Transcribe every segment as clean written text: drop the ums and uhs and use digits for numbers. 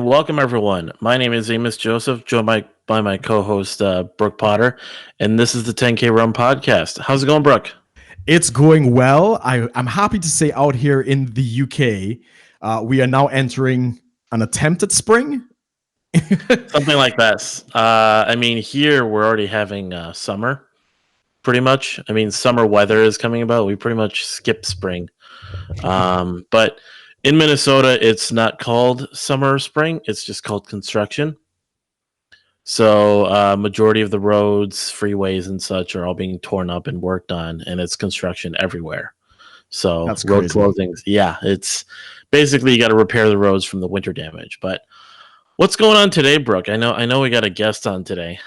welcome everyone. My name is Amos Joseph, joined by my co-host Brooke Potter, and this is the 10K Run podcast. How's it going, Brooke? It's going well. I'm happy to say out here in the UK, we are now entering an attempt at spring. Something like this. I mean, here we're already having summer, pretty much. I mean, summer weather is coming about. We pretty much skipped spring. But in Minnesota, it's not called summer or spring. It's just called construction. So majority of the roads, freeways, and such are all being torn up and worked on, and it's construction everywhere. So That's road crazy. closings, yeah, it's basically you got to repair the roads from the winter damage. But what's going on today, Brooke? I know we got a guest on today.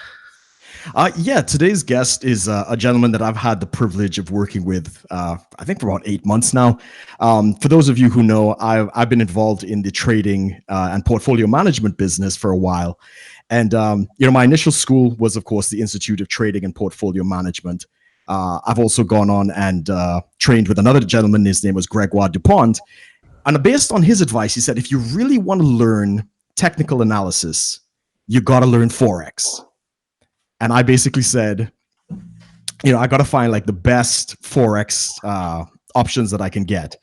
Yeah, today's guest is a gentleman that I've had the privilege of working with, I think for about 8 months now. For those of you who know, I've been involved in the trading and portfolio management business for a while. And, my initial school was, of course, the Institute of Trading and Portfolio Management. I've also gone on and trained with another gentleman. His name was Gregoire Dupont. And based on his advice, he said, if you really want to learn technical analysis, you got to learn Forex. And I basically said, I got to find like the best Forex options that I can get.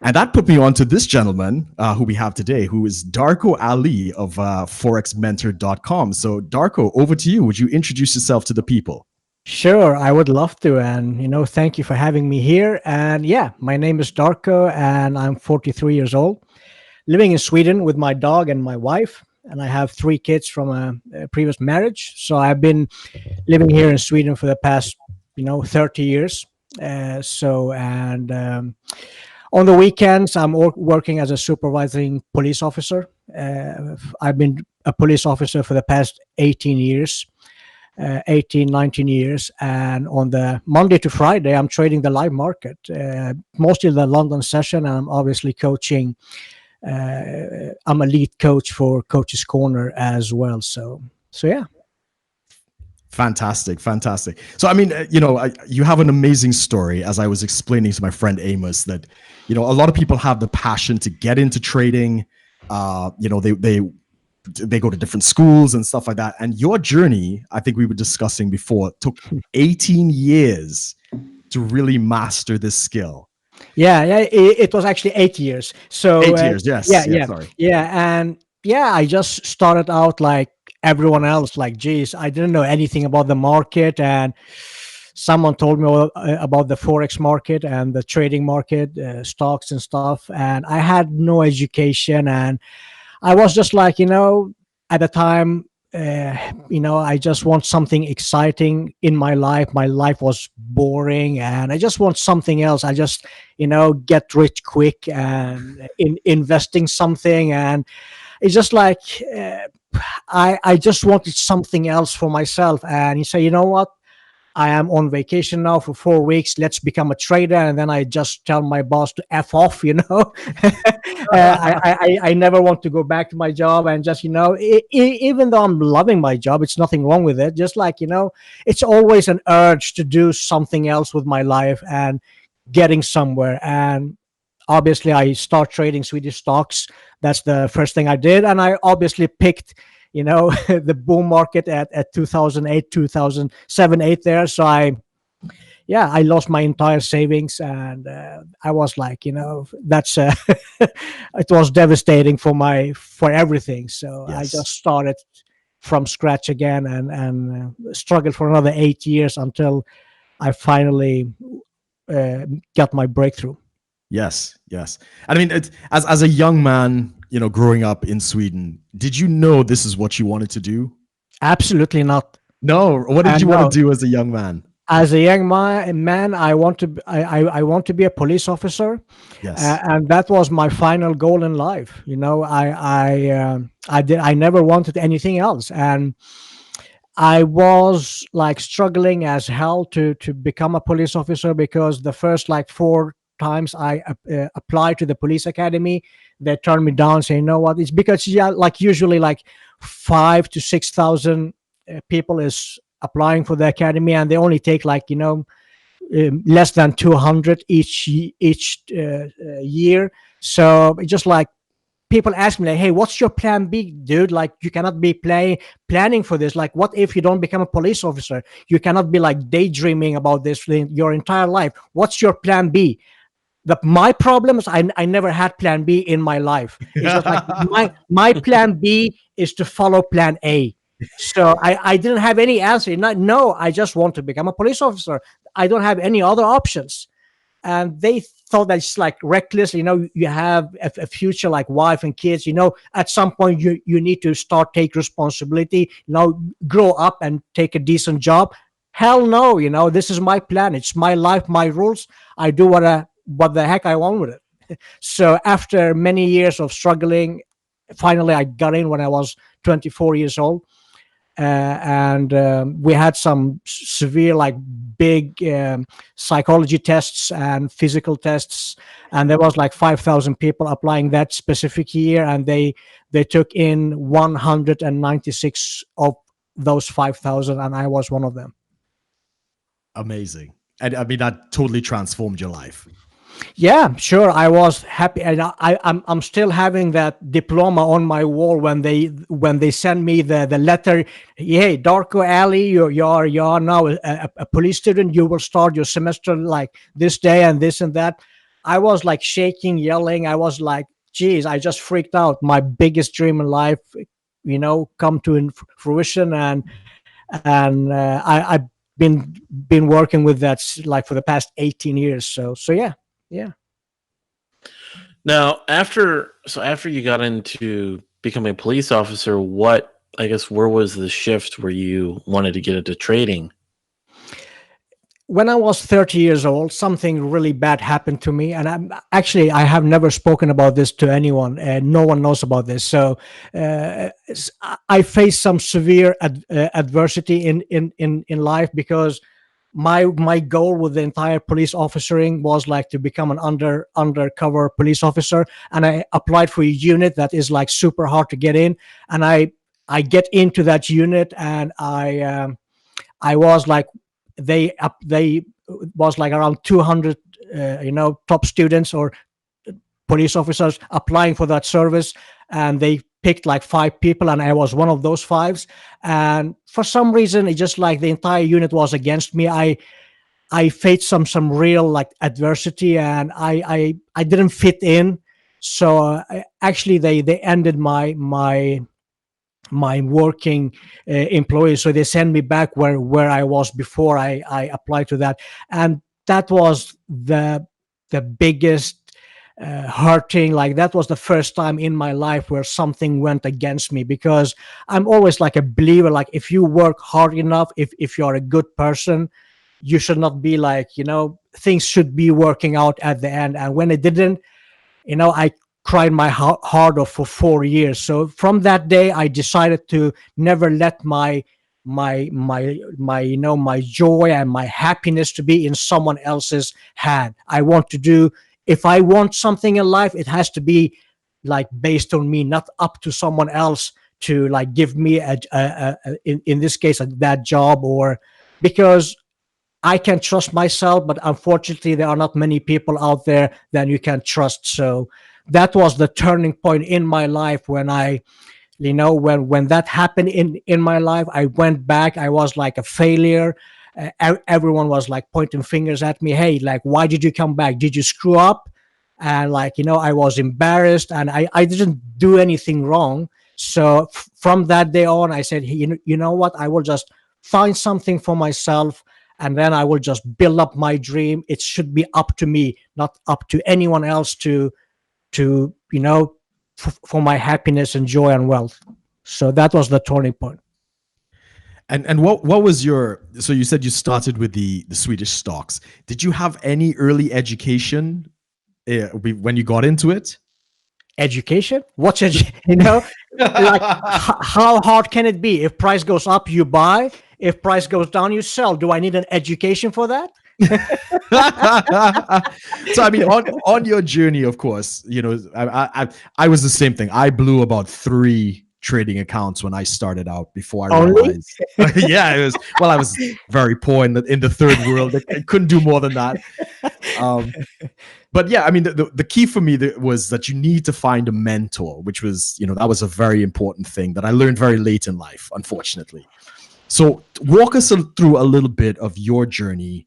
And that put me on to this gentleman who we have today, who is Darko Ali of forexmentor.com. So Darko, over to you. Would you introduce yourself to the people? Sure, I would love to. And, thank you for having me here. And yeah, my name is Darko and I'm 43 years old, living in Sweden with my dog and my wife. And I have 3 kids from a previous marriage. So I've been living here in Sweden for the past, 30 years. On the weekends, I'm working as a supervising police officer. I've been a police officer for the past 19 years. And on the Monday to Friday, I'm trading the live market, mostly the London session. And I'm obviously coaching. I'm a lead coach for Coach's Corner as well. So yeah. Fantastic. So, I mean, you have an amazing story, as I was explaining to my friend Amos, that, a lot of people have the passion to get into trading. They go to different schools and stuff like that. And your journey, I think we were discussing before, took 18 years to really master this skill. Yeah, it was actually 8 years. So 8 years, yes. Sorry. I just started out like everyone else. Like, geez, I didn't know anything about the market, and someone told me about the Forex market and the trading market, stocks and stuff, and I had no education, and I was just like, at the time, I just want something exciting in my life. My life was boring and I just want something else. I just, get rich quick and investing something. And it's just like, I just wanted something else for myself. And you say, you know what? I am on vacation now for 4 weeks. Let's become a trader. And then I just tell my boss to F off, I never want to go back to my job. And just, even though I'm loving my job, it's nothing wrong with it. Just like, it's always an urge to do something else with my life and getting somewhere. And obviously I start trading Swedish stocks. That's the first thing I did. And I obviously picked the bull market at 2008, 2007, 8 there. So I lost my entire savings, and I was like, that's it was devastating for everything. So yes. I just started from scratch again and struggled for another 8 years until I finally got my breakthrough. Yes. I mean, as a young man, growing up in Sweden, did you know this is what you wanted to do? Absolutely not. No. What did you want to do as a young man? As a young man, I want to be a police officer. Yes. And that was my final goal in life. I never wanted anything else, and I was like struggling as hell to become a police officer, because the first like 4 times I applied to the police academy, they turned me down, saying, "You know what? It's because like usually like 5,000 to 6,000 people is applying for the academy, and they only take like less than 200 each year. So it's just like people ask me like, hey, what's your plan B, dude? Like, you cannot be planning for this. Like, what if you don't become a police officer? You cannot be like daydreaming about this your entire life. What's your plan B? My problem is I never had plan B in my life. It's just like my plan B is to follow plan A. So I didn't have any answer. No, I just want to become a police officer. I don't have any other options. And they thought that's like reckless. You have a future, like wife and kids. At some point you need to start take responsibility. Grow up and take a decent job. Hell no. This is my plan. It's my life, my rules. I do what the heck I want with it. So after many years of struggling, finally I got in when I was 24 years old. And we had some severe, like big psychology tests and physical tests, and there was like 5,000 people applying that specific year, and they took in 196 of those 5,000, and I was one of them. Amazing. And I mean, that totally transformed your life. Yeah, sure. I was happy, and I'm still having that diploma on my wall when they send me the letter. Hey, Darko Ali, you are now a police student. You will start your semester like this day and this and that. I was like shaking, yelling. I was like, geez, I just freaked out. My biggest dream in life, come to fruition, and I've been working with that like for the past 18 years. So yeah. Yeah. Now, after you got into becoming a police officer, where was the shift where you wanted to get into trading? When I was 30 years old, something really bad happened to me, and I have never spoken about this to anyone, and no one knows about this. So I faced some severe adversity in life, because my goal with the entire police officering was like to become an undercover police officer, and I applied for a unit that is like super hard to get in, and I get into that unit, and I was like, they was like around 200 top students or police officers applying for that service, and they picked like 5 people, and I was one of those 5s. And for some reason, it just like the entire unit was against me. I faced some real like adversity, and I didn't fit in. So actually they ended my working employee. So they sent me back where I was before I applied to that. And that was the biggest hurting. Like, that was the first time in my life where something went against me, because I'm always like a believer, like if you work hard enough, if you're a good person, you should not be like, things should be working out at the end. And when it didn't, I cried my heart off for 4 years. So from that day, I decided to never let my my joy and my happiness to be in someone else's hand. If I want something in life, it has to be like based on me, not up to someone else to like give me in this case that job, or because I can trust myself, but unfortunately there are not many people out there that you can trust. So that was the turning point in my life when when that happened in my life. I went back. I was like a failure. Everyone was like pointing fingers at me. Hey, like, why did you come back? Did you screw up? And like, I was embarrassed, and I didn't do anything wrong. So from that day on, I said, you know what? I will just find something for myself, and then I will just build up my dream. It should be up to me, not up to anyone else to for my happiness and joy and wealth. So that was the turning point. And what was so you said you started with the Swedish stocks. Did you have any early education when you got into it? Education? What's like how hard can it be? If price goes up, you buy. If price goes down, you sell. Do I need an education for that? So I mean, on your journey, of course, I was the same thing. I blew about 3 trading accounts when I started out before I realized. Yeah, it was. Well, I was very poor in the third world. I couldn't do more than that. But yeah, I mean, the key for me was that you need to find a mentor, which was, that was a very important thing that I learned very late in life, unfortunately. So walk us through a little bit of your journey.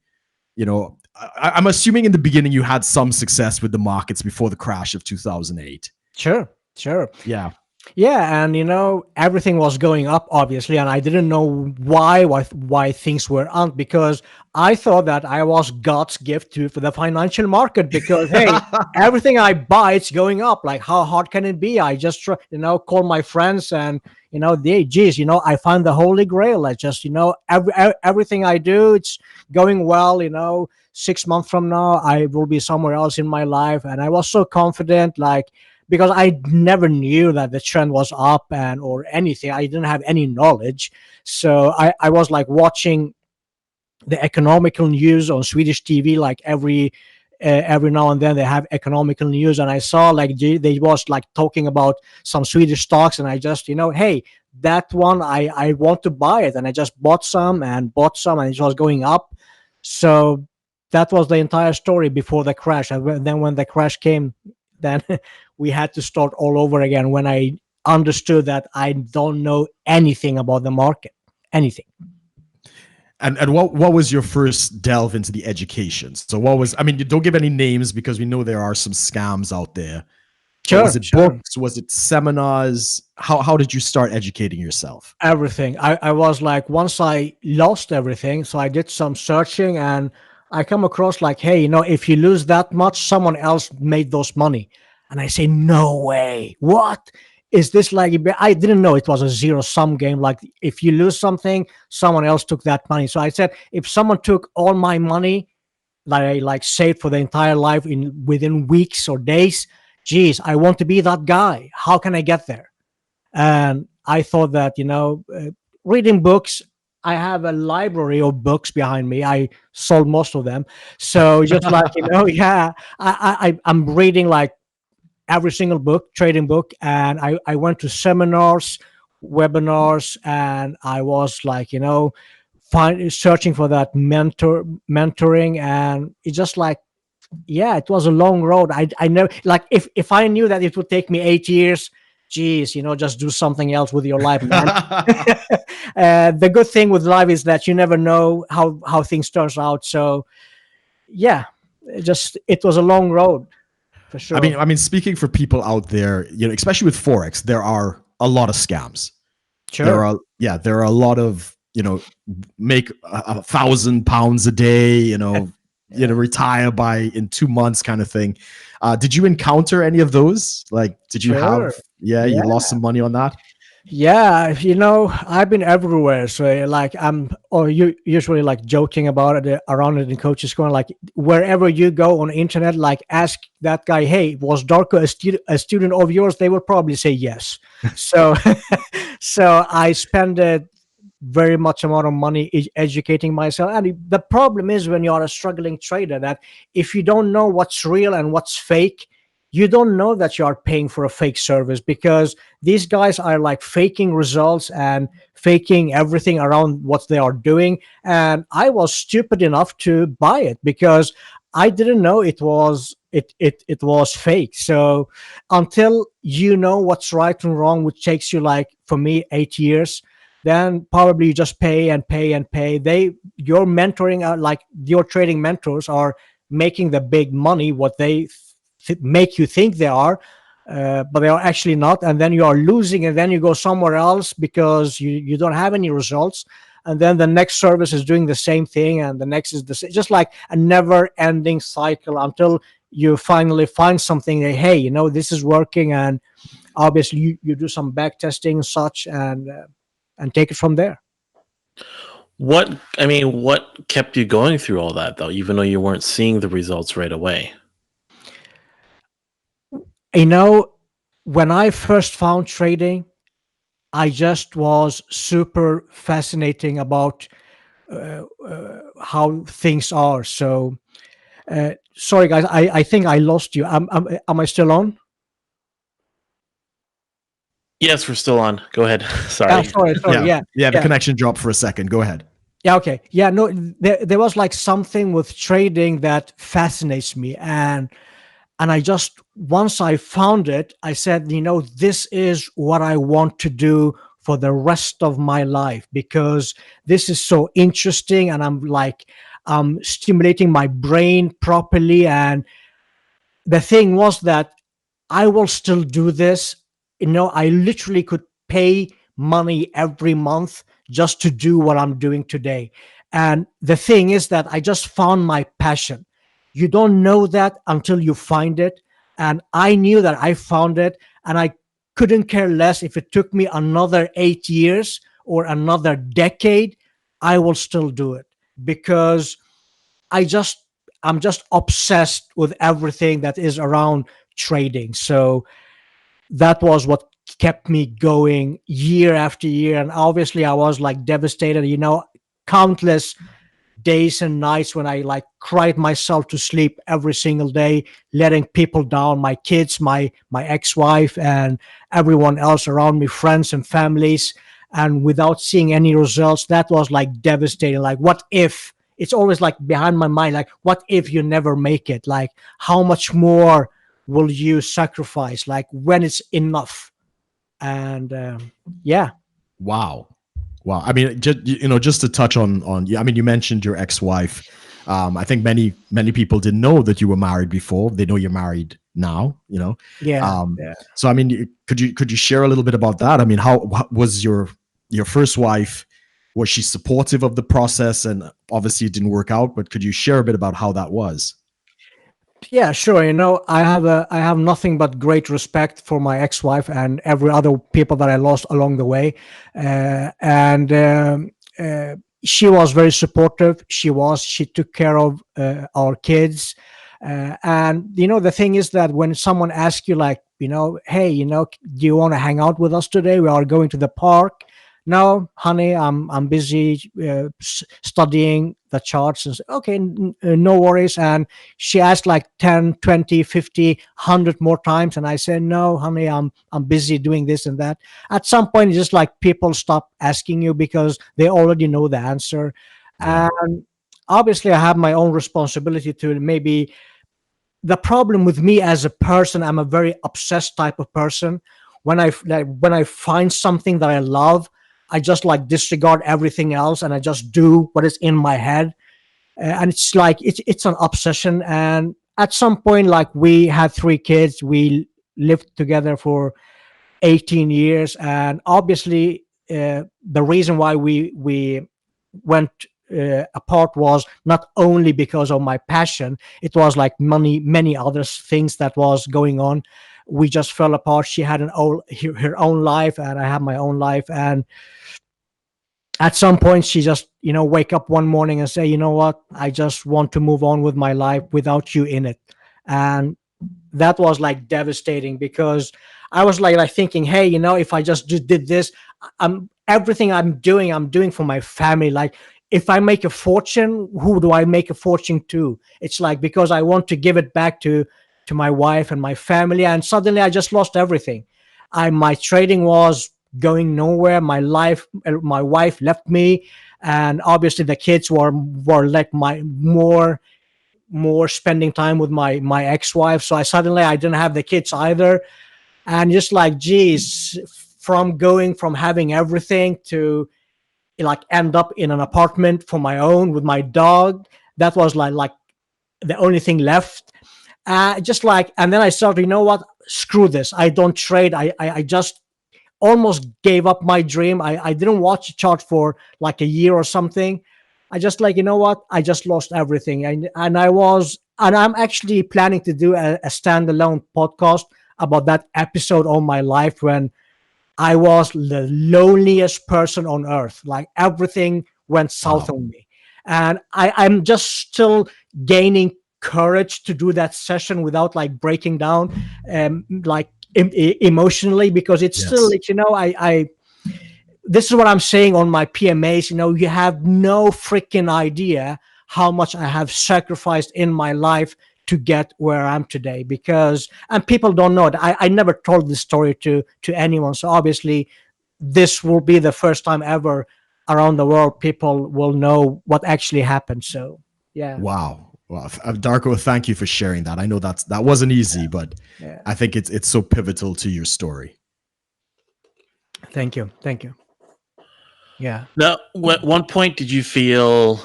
I'm assuming in the beginning you had some success with the markets before the crash of 2008. Sure, sure. Yeah. Yeah, and everything was going up, obviously, and I didn't know why things were on, because I thought that I was God's gift to for the financial market, because hey, everything I buy, it's going up. Like, how hard can it be? I just call my friends, and geez, I found the holy grail. I just everything I do, it's going well. 6 months from now, I will be somewhere else in my life, and I was so confident, like, because I never knew that the trend was up or anything. I didn't have any knowledge. So I was like watching the economical news on Swedish TV, like every now and then they have economical news. And I saw like they was like talking about some Swedish stocks, and I just, hey, that one, I want to buy it. And I just bought some, and it was going up. So that was the entire story before the crash. And then when the crash came, then we had to start all over again, when I understood that I don't know anything about the market, anything. And what was your first delve into the education? So what was, I mean, you don't give any names because we know there are some scams out there. Sure, was it books? Was it seminars? How did you start educating yourself? Everything. I was like, once I lost everything, so I did some searching, and I come across like, hey, if you lose that much, someone else made those money. And I say, no way. What is this like? I didn't know it was a zero-sum game. Like, if you lose something, someone else took that money. So I said, if someone took all my money that I like saved for the entire life within weeks or days, geez, I want to be that guy. How can I get there? And I thought that, reading books, I have a library of books behind me. I sold most of them. So just like, yeah, I'm reading like every single book, trading book. And I went to seminars, webinars, and I was like, searching for that mentoring. And it's just like, yeah, it was a long road. I never, like, if I knew that it would take me 8 years, geez, just do something else with your life, man. The good thing with life is that you never know how things turns out. So yeah, it was a long road for sure. I mean, speaking for people out there, especially with Forex, there are a lot of scams. Sure. There are a lot of, make £1,000 a day, retire in 2 months kind of thing. Did you encounter any of those? Like, did you have, you lost some money on that? Yeah, I've been everywhere. So like you usually like joking about it around it in coaches going, like, wherever you go on internet, like ask that guy, hey, was Darko a student of yours? They will probably say yes. So so I spend it very much amount of money educating myself. And the problem is, when you are a struggling trader, that if you don't know what's real and what's fake, you don't know that you are paying for a fake service, because these guys are like faking results and faking everything around what they are doing. And I was stupid enough to buy it because I didn't know it was fake. So until you know what's right and wrong, which takes you, like, for me, 8 years, then probably you just pay and pay and pay. Your mentoring, like your trading mentors, are making the big money, what they make you think they are, but they are actually not. And then you are losing, and then you go somewhere else because you don't have any results. And then the next service is doing the same thing, and the next is the same. Just like a never-ending cycle until you finally find something that, hey, this is working, and obviously you do some back testing and such, and take it from there. What kept you going through all that, though, even though you weren't seeing the results right away? When I first found trading, I just was super fascinating about how things are. So, sorry guys, I think I lost you. Am I still on? Yes, we're still on. Go ahead. Sorry. Sorry. Yeah, the connection dropped for a second. Go ahead. Yeah, okay. Yeah, no, there was like something with trading that fascinates me. And I just, once I found it, I said, this is what I want to do for the rest of my life, because this is so interesting, and I'm stimulating my brain properly. And the thing was that I will still do this. I literally could pay money every month just to do what I'm doing today. And the thing is that I just found my passion. You don't know that until you find it. And I knew that I found it, and I couldn't care less if it took me another 8 years or another decade. I will still do it, because I just I'm just obsessed with everything that is around trading. So that was what kept me going year after year. And obviously I was like devastated, countless days and nights when I like cried myself to sleep every single day, letting people down, my kids, my ex-wife, and everyone else around me, friends and families, and without seeing any results. That was like devastating. Like, what if? It's always like behind my mind, like, what if you never make it? Like, how much more will you sacrifice? Like, when it's enough? And yeah. Wow. Wow. I mean, just to touch on, yeah, I mean, you mentioned your ex-wife. I think many people didn't know that you were married before. They know you're married now, Yeah, Um, yeah. so I mean, could you share a little bit about that? I mean, how what was your first wife? Was she supportive of the process? And obviously it didn't work out, but could you share a bit about how that was? Yeah, sure. I have nothing but great respect for my ex-wife and every other people that I lost along the way, and she was very supportive. She took care of our kids, and the thing is that when someone asks you, like, hey, do you want to hang out with us today? We are going to the park. No, honey, I'm busy studying the charts. And say, okay, no worries. And she asked like 10, 20, 50, 100 more times, and I said, no, honey, I'm busy doing this and that. At some point, it's just like people stop asking you because they already know the answer. Yeah. And obviously I have my own responsibility to maybe. The problem with me as a person, I'm a very obsessed type of person. When I find something that I love, I just like disregard everything else, and I just do what is in my head. And it's like it's an obsession. And at some point, like, we had 3 kids, we lived together for 18 years, and obviously the reason why we went apart was not only because of my passion. It was like many other things that was going on. We just fell apart. She had her own life, and I had my own life. And at some point she just wake up one morning and say, you know what, I just want to move on with my life without you in it. And that was like devastating, because I was like thinking, hey, if I just did this, I'm everything I'm doing for my family. Like, if I make a fortune, who do I make a fortune to? It's like, because I want to give it back to my wife and my family. And suddenly I just lost everything. My trading was going nowhere. My wife left me, and obviously the kids were like my more spending time with my ex-wife. So I didn't have the kids either. And just like, geez, from going from having everything to like end up in an apartment for my own with my dog, that was like the only thing left. Just like, and then I started, you know what, screw this, I don't trade. I just almost gave up my dream. I didn't watch a chart for like a year or something. I just like, you know what? I just lost everything. And I'm actually planning to do a standalone podcast about that episode of my life when I was the loneliest person on earth. Like, everything went south Wow. on me. And I'm just still gaining courage to do that session without like breaking down, like emotionally, because it's still, Yes. like, I this is what I'm saying on my PMAs. You have no freaking idea how much I have sacrificed in my life to get where I am today. Because, and people don't know it. I never told this story to anyone. So obviously, this will be the first time ever around the world, people will know what actually happened. So yeah, Wow. Well, Darko, thank you for sharing that. I know that wasn't easy, but yeah. I think it's so pivotal to your story. Thank you, thank you. Yeah. Now, what one point did you feel?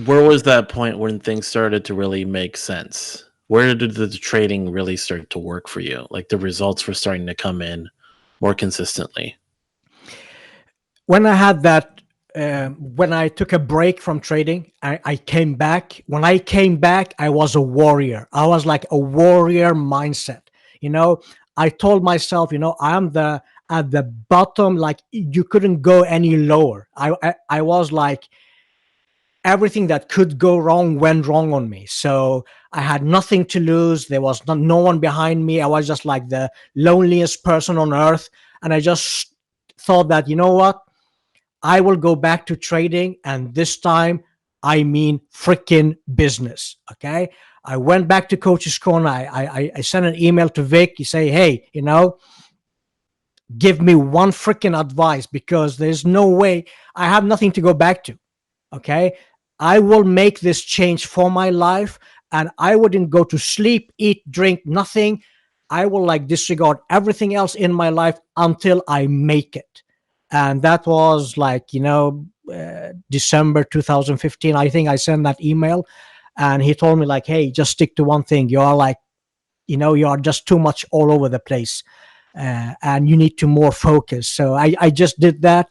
Where was that point when things started to really make sense? Where did the trading really start to work for you? Like the results were starting to come in more consistently. When I had that, when I took a break from trading, I came back. When I came back, I was a warrior. I was like a warrior mindset. You know, I told myself, I'm the at the bottom. Like you couldn't go any lower. I was like everything that could go wrong went wrong on me. So I had nothing to lose. There was no one behind me. I was just like the loneliest person on earth. And I just thought that, you know what? I will go back to trading. And this time, I mean freaking business. Okay. I went back to Coach's Corner. I sent an email to Vic. He say, hey, give me one freaking advice because there's no way I have nothing to go back to. Okay. I will make this change for my life and I wouldn't go to sleep, eat, drink, nothing. I will like disregard everything else in my life until I make it. And that was like, December 2015. I think I sent that email and he told me, like, hey, just stick to one thing. You are like, you are just too much all over the place and you need to more focus. So I just did that.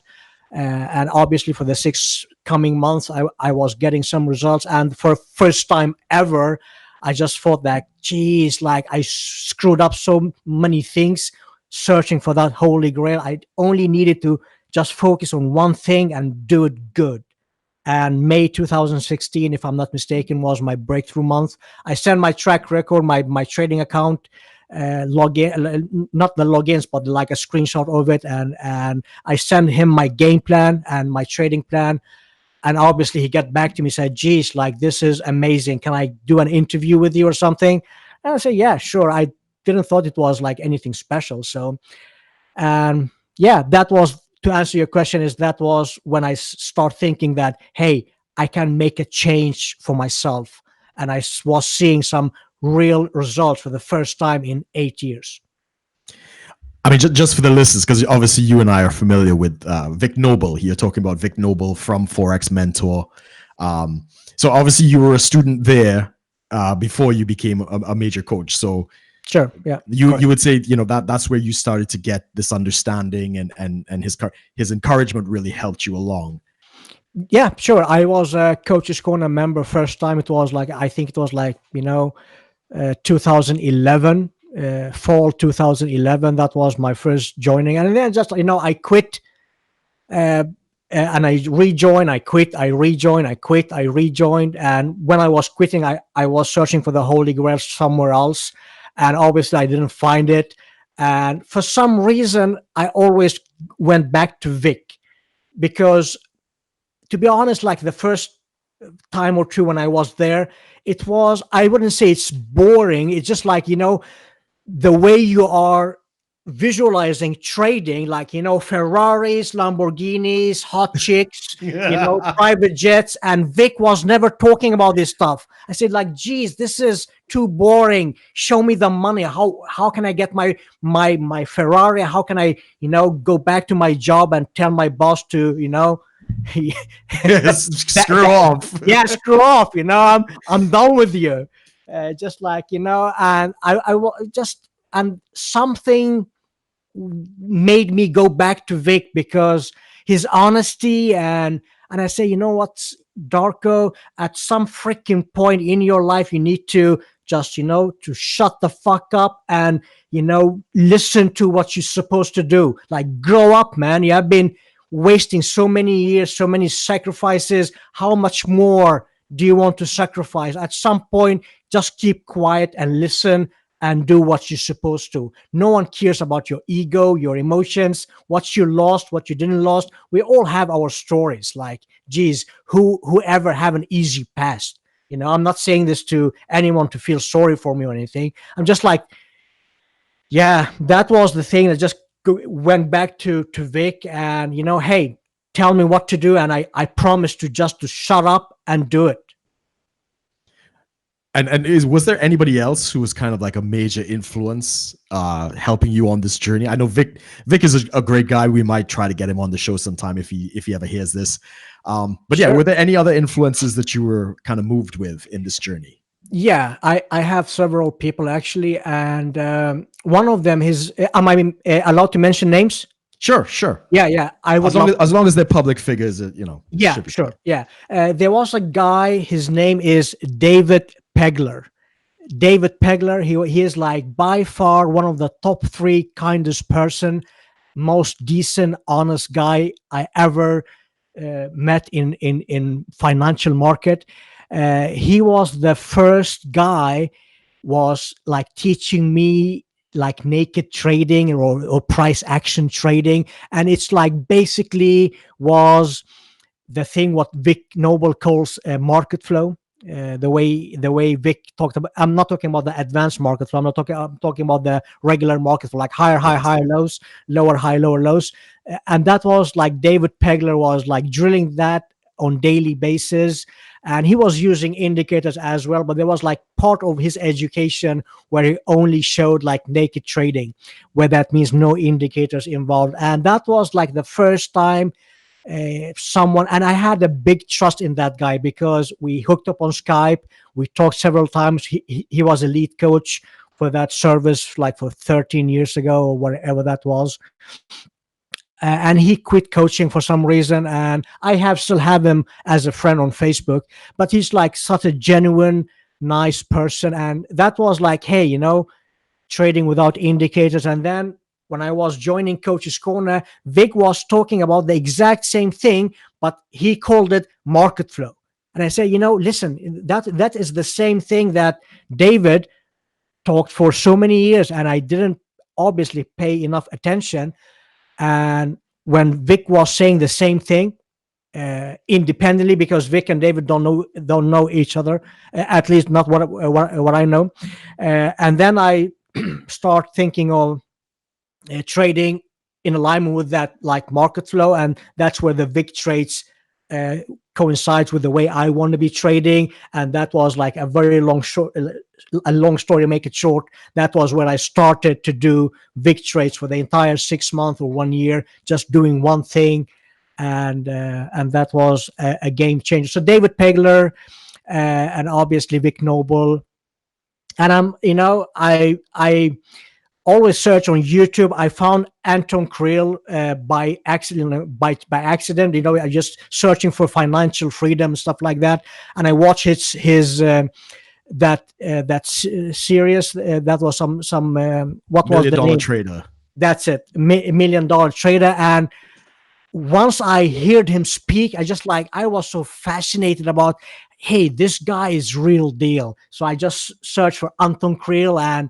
And obviously for the 6 coming months, I was getting some results. And for first time ever, I just thought that, geez, like I screwed up so many things searching for that holy grail. I only needed to just focus on one thing and do it good. And May 2016, if I'm not mistaken, was my breakthrough month. I sent my track record, my trading account, login, not the logins, but like a screenshot of it, and I sent him my game plan and my trading plan. And obviously, he got back to me, said, "Geez, like this is amazing. Can I do an interview with you or something?" And I said, "Yeah, sure." I didn't thought it was like anything special, so and yeah, that was to answer your question. Is that was when I start thinking that, hey, I can make a change for myself, and I was seeing some real results for the first time in 8 years. I mean, just for the listeners, because obviously you and I are familiar with Vic Noble. You're talking about Vic Noble from Forex Mentor. So obviously you were a student there before you became a major coach. So Sure, yeah, you would say that's where you started to get this understanding and his encouragement really helped you along. Yeah, sure. I was a Coach's Corner member first time. It was like, I think it was like 2011, fall 2011. That was my first joining, and then just I quit. And I rejoined, I quit, I rejoined, I quit, I rejoined. And when I was quitting, I was searching for the Holy Grail somewhere else. And obviously, I didn't find it. And for some reason, I always went back to Vic because, to be honest, like the first time or two when I was there, it was, I wouldn't say it's boring. It's just like, the way you are visualizing trading, like Ferraris, Lamborghinis, hot chicks, private jets. And Vic was never talking about this stuff. I said, like, geez, this is too boring. Show me the money. How can I get my Ferrari? How can I go back to my job and tell my boss to screw off. Yeah, screw off. I'm done with you. Just like and just, and something made me go back to Vic because his honesty. And I say, what, Darko, at some freaking point in your life, you need to just to shut the fuck up and listen to what you're supposed to do. Like, grow up, man. You have been wasting so many years, so many sacrifices. How much more do you want to sacrifice? At some point, just keep quiet and listen and do what you're supposed to. No one cares about your ego, your emotions, what you lost, what you didn't lost. We all have our stories. Like, geez, whoever have an easy past? I'm not saying this to anyone to feel sorry for me or anything. I'm just like, yeah, that was the thing that just went back to Vic. And hey, tell me what to do, and I promise to just to shut up and do it. And was there anybody else who was kind of like a major influence helping you on this journey? I know Vic is a great guy. We might try to get him on the show sometime if he ever hears this. But yeah, Sure. were there any other influences that you were kind of moved with in this journey? Yeah, I have several people actually, and one of them is. Am I allowed to mention names? Sure, sure. Yeah. I would love. As long as they're public figures, Yeah, should be sure. fine. Yeah, there was a guy. His name is David Pegler. David Pegler. He is like by far one of the top 3 kindest person, most decent, honest guy I ever met in financial market. He was the first guy was like teaching me like naked trading or price action trading, and it's like basically was the thing what Vic Noble calls market flow. The way Vic talked about, I'm not talking about the advanced market flow. I'm talking about the regular market flow, like higher lows, lower high, lower lows. And that was like David Pegler was like drilling that on daily basis, and he was using indicators as well. But there was like part of his education where he only showed like naked trading, where that means no indicators involved, and that was like the first time someone, and I had a big trust in that guy because we hooked up on Skype. We talked several times. He was a lead coach for that service like for 13 years ago or whatever that was. And he quit coaching for some reason, and I have still have him as a friend on Facebook. But he's like such a genuine nice person, and that was like, hey, trading without indicators. And then when I was joining Coach's Corner, Vic was talking about the exact same thing, but he called it market flow. And I say, listen, that is the same thing that David talked for so many years, and I didn't obviously pay enough attention. And when Vic was saying the same thing, independently, because Vic and David don't know each other, at least not what I know. And then I start thinking of trading in alignment with that like market flow, and that's where the Vic trades uh, coincides with the way I want to be trading. And that was like a long story, make it short. That was where I started to do Vic trades for the entire 6 months or 1 year, just doing one thing, and that was a game changer. So David Pegler, and obviously Vic Noble. And I always search on YouTube. I found Anton Krill by accident. By accident, I just searching for financial freedom, stuff like that, and I watched his series. That was some what was the $1 million name? trader. That's it, $1 million trader. And once I heard him speak, I was so fascinated about, hey, this guy is real deal. So I just searched for Anton Krill, and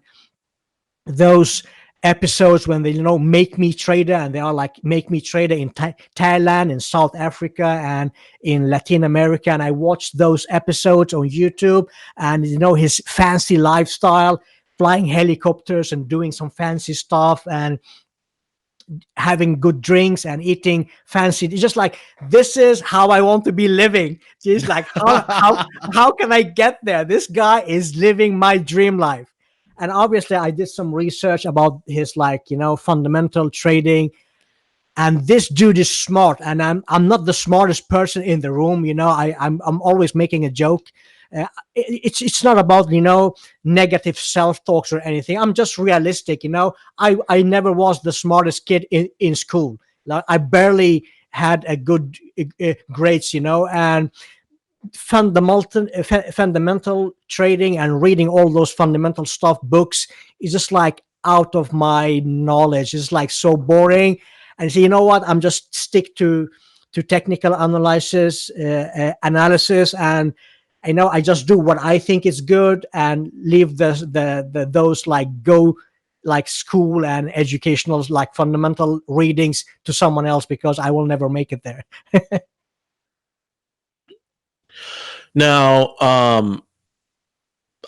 those episodes when they make me trader, and they are like make me trader in Thailand, in South Africa, and in Latin America. And I watched those episodes on YouTube, and his fancy lifestyle, flying helicopters and doing some fancy stuff, and having good drinks and eating fancy. It's just like, this is how I want to be living. It's like, how can I get there? This guy is living my dream life. And obviously I did some research about his fundamental trading. And this dude is smart, and I'm not the smartest person in the room. I'm always making a joke. It's not about negative self talks or anything. I'm just realistic. I never was the smartest kid in school. Like, I barely had a good grades. And fundamental trading and reading all those fundamental stuff books is just like out of my knowledge. It's like so boring. And so, you know what, I'm just stick to technical analysis, and I just do what I think is good, and leave those like go like school and educational like fundamental readings to someone else, because I will never make it there. Now,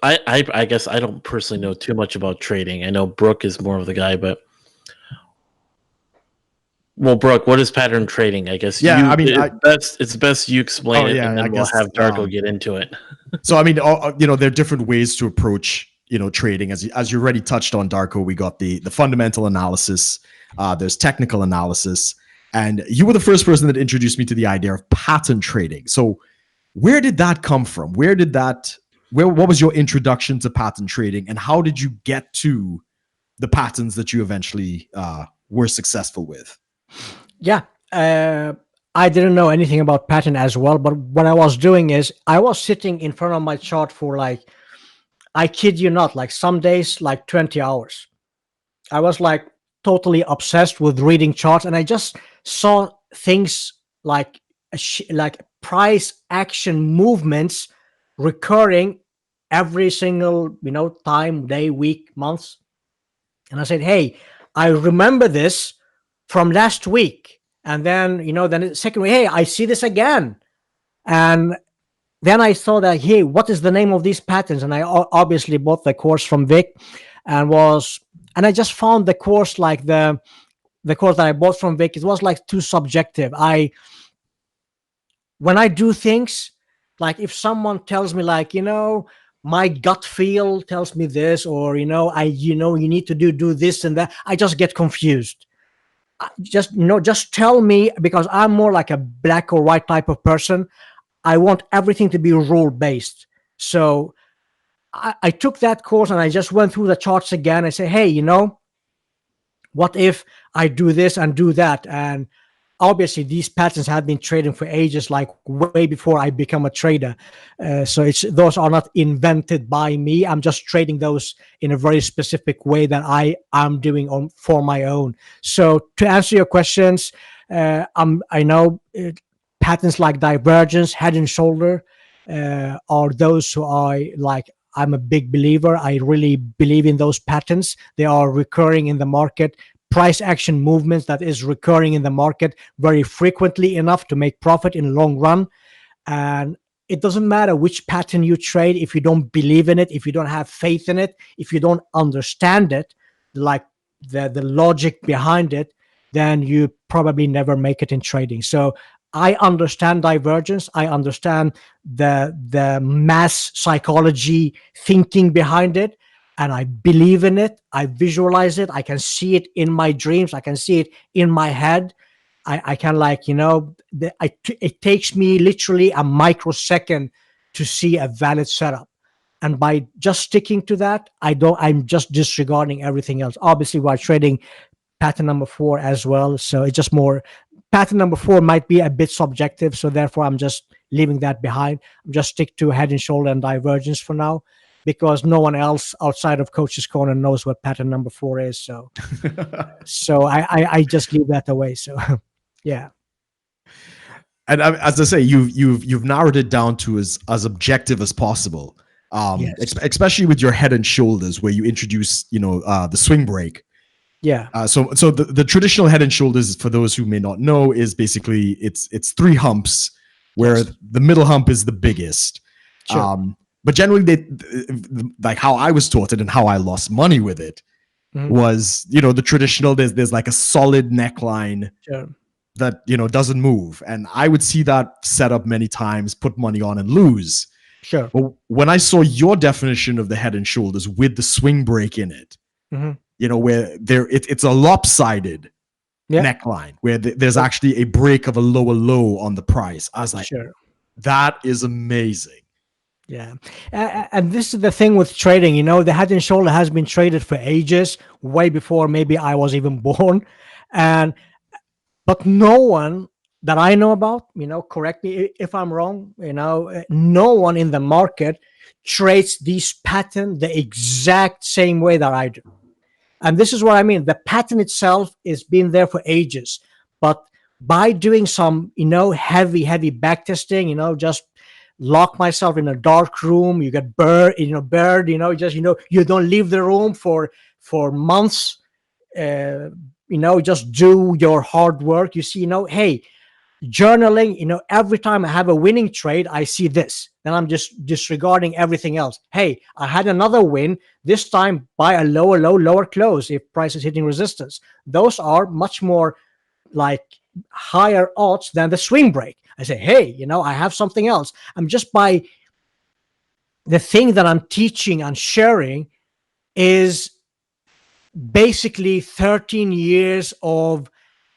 I guess I don't personally know too much about trading. I know Brooke is more of the guy, but Well, Brooke, what is pattern trading? I guess Yeah, I mean, it's best you explain it, yeah, and I then we'll guess. have Darko get into it. So I mean, there are different ways to approach, trading. As you already touched on, Darko, we got the fundamental analysis. There's technical analysis, and you were the first person that introduced me to the idea of pattern trading. So where did that come from? What was your introduction to pattern trading, and how did you get to the patterns that you eventually were successful with? Yeah. I didn't know anything about pattern as well, but what I was doing is I was sitting in front of my chart for like, I kid you not, like some days, like 20 hours. I was like totally obsessed with reading charts, and I just saw things like like price action movements recurring every single time, day, week, months. And I said, hey, I remember this from last week. And then, then the second week, hey, I see this again. And then I saw that, hey, what is the name of these patterns? And I obviously bought the course from Vic and I just found the course, like the course that I bought from Vic, it was like too subjective. When I do things, like if someone tells me like, my gut feel tells me this, or, you need to do this and that, I just get confused. Just tell me, because I'm more like a black or white type of person. I want everything to be rule based. So I took that course and I just went through the charts again. I say, hey, what if I do this and do that? And obviously these patterns have been trading for ages, like way before I become a trader. So those are not invented by me. I'm just trading those in a very specific way that I am doing for my own. So to answer your questions, I know patterns like divergence, head and shoulder, are those who I'm a big believer. I really believe in those patterns. They are recurring in the market. Price action movements that is recurring in the market very frequently enough to make profit in the long run. And it doesn't matter which pattern you trade if you don't believe in it, if you don't have faith in it, if you don't understand it, like the logic behind it, then you probably never make it in trading. So I understand divergence. I understand the mass psychology thinking behind it, and I believe in it. I visualize it. I can see it in my dreams. I can see it in my head. I can it takes me literally a microsecond to see a valid setup. And by just sticking to that, I'm just disregarding everything else. Obviously, while trading pattern number 4 as well. So it's just more, pattern number 4 might be a bit subjective. So therefore, I'm just leaving that behind. I'm just stick to head and shoulder and divergence for now, because no one else outside of Coach's Corner knows what pattern number 4 is. So, I just leave that away. So, yeah. And as I say, you've narrowed it down to as objective as possible. Yes. Especially with your head and shoulders, where you introduce, the swing break. Yeah. So the traditional head and shoulders, for those who may not know, is basically it's 3 humps, where the middle hump is the biggest. Sure. But generally, like how I was taught it and how I lost money with it was, the traditional. There's like a solid neckline that doesn't move, and I would see that set up many times, put money on and lose. Sure. But when I saw your definition of the head and shoulders with the swing break in it, where it's a lopsided neckline, where there's actually a break of a lower low on the price. I was like, that is amazing. Yeah. And this is the thing with trading, the head and shoulder has been traded for ages, way before maybe I was even born. But no one that I know about, correct me if I'm wrong, no one in the market trades these patterns the exact same way that I do. And this is what I mean. The pattern itself is been there for ages, but by doing some, heavy back testing, just lock myself in a dark room, you get bird, you don't leave the room for months, just do your hard work. You see, hey, journaling, every time I have a winning trade, I see this. Then I'm just disregarding everything else. Hey, I had another win, this time by a lower low, lower close if price is hitting resistance. Those are much more like higher odds than the swing break. I say, hey, I have something else. I'm just by the thing that I'm teaching and sharing is basically 13 years of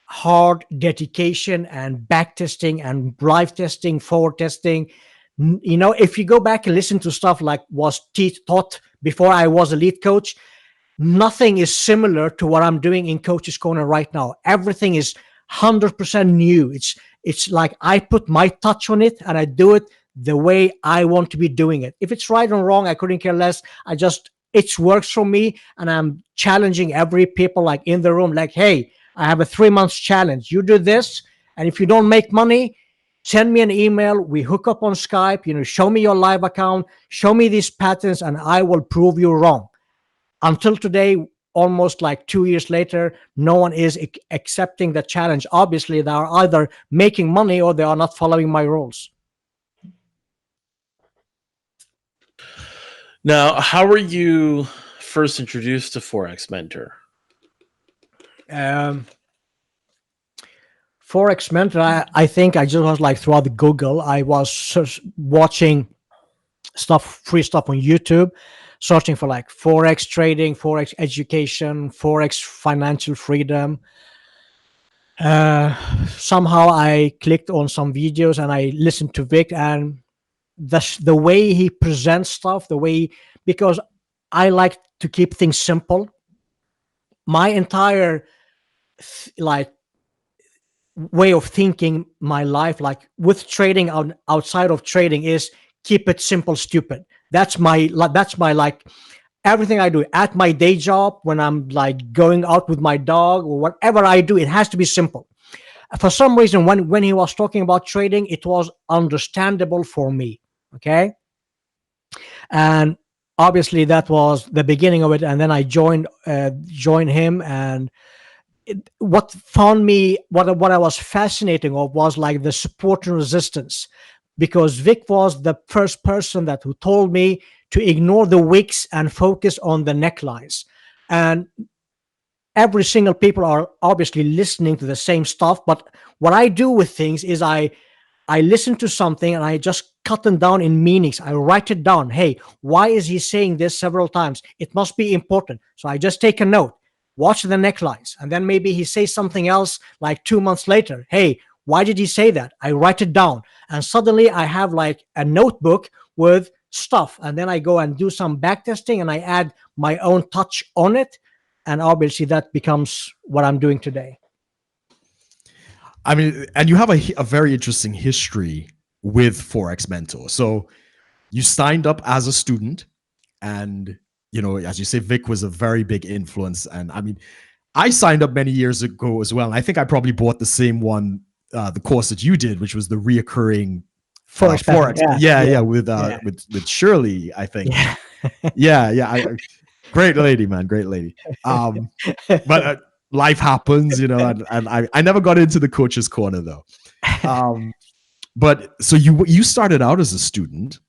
hard dedication and back testing and live testing, forward testing. If you go back and listen to stuff like was taught before I was a lead coach, nothing is similar to what I'm doing in Coach's Corner right now. Everything is 100% new. It's like I put my touch on it and I do it the way I want to be doing it. If it's right or wrong, I couldn't care less. It works for me, and I'm challenging every people like in the room, like, hey, I have a 3 months challenge. You do this, and if you don't make money, send me an email. We hook up on Skype. Show me your live account, show me these patterns, and I will prove you wrong. Until today, almost like 2 years later, no one is accepting the challenge. Obviously, they are either making money or they are not following my rules. Now, how were you first introduced to Forex Mentor? Forex Mentor, I think I just was like throughout Google. I was watching free stuff on YouTube, searching for like Forex trading, Forex education, Forex financial freedom. Somehow I clicked on some videos and I listened to Vic, and the way he presents stuff, because I like to keep things simple. My entire like way of thinking, my life, like with trading outside of trading, is keep it simple, stupid. That's my like everything I do at my day job, when I'm like going out with my dog or whatever I do, it has to be simple. For some reason, when he was talking about trading, it was understandable for me. Okay. And obviously that was the beginning of it. And then I joined him. And what I was fascinating of was like the support and resistance, because Vic was the first person who told me to ignore the wicks and focus on the necklines. And every single people are obviously listening to the same stuff, but what I do with things is I listen to something and I just cut them down in meanings. I write it down. Hey, why is he saying this several times? It must be important. So I just take a note, watch the necklines, and then maybe he says something else like 2 months later. Hey, why did he say that? I write it down, and suddenly I have like a notebook with stuff, and then I go and do some back testing and I add my own touch on it, and obviously that becomes what I'm doing today. I mean, and you have a very interesting history with Forex Mentor. So you signed up as a student, and as you say, Vic was a very big influence. And I mean, I signed up many years ago as well. And I think I probably bought the same one, the course that you did, which was the reoccurring Forex. Yeah, with Shirley, I think. Yeah. Great lady, man. Great lady. But life happens, and I never got into the Coach's Corner though. But so you started out as a student.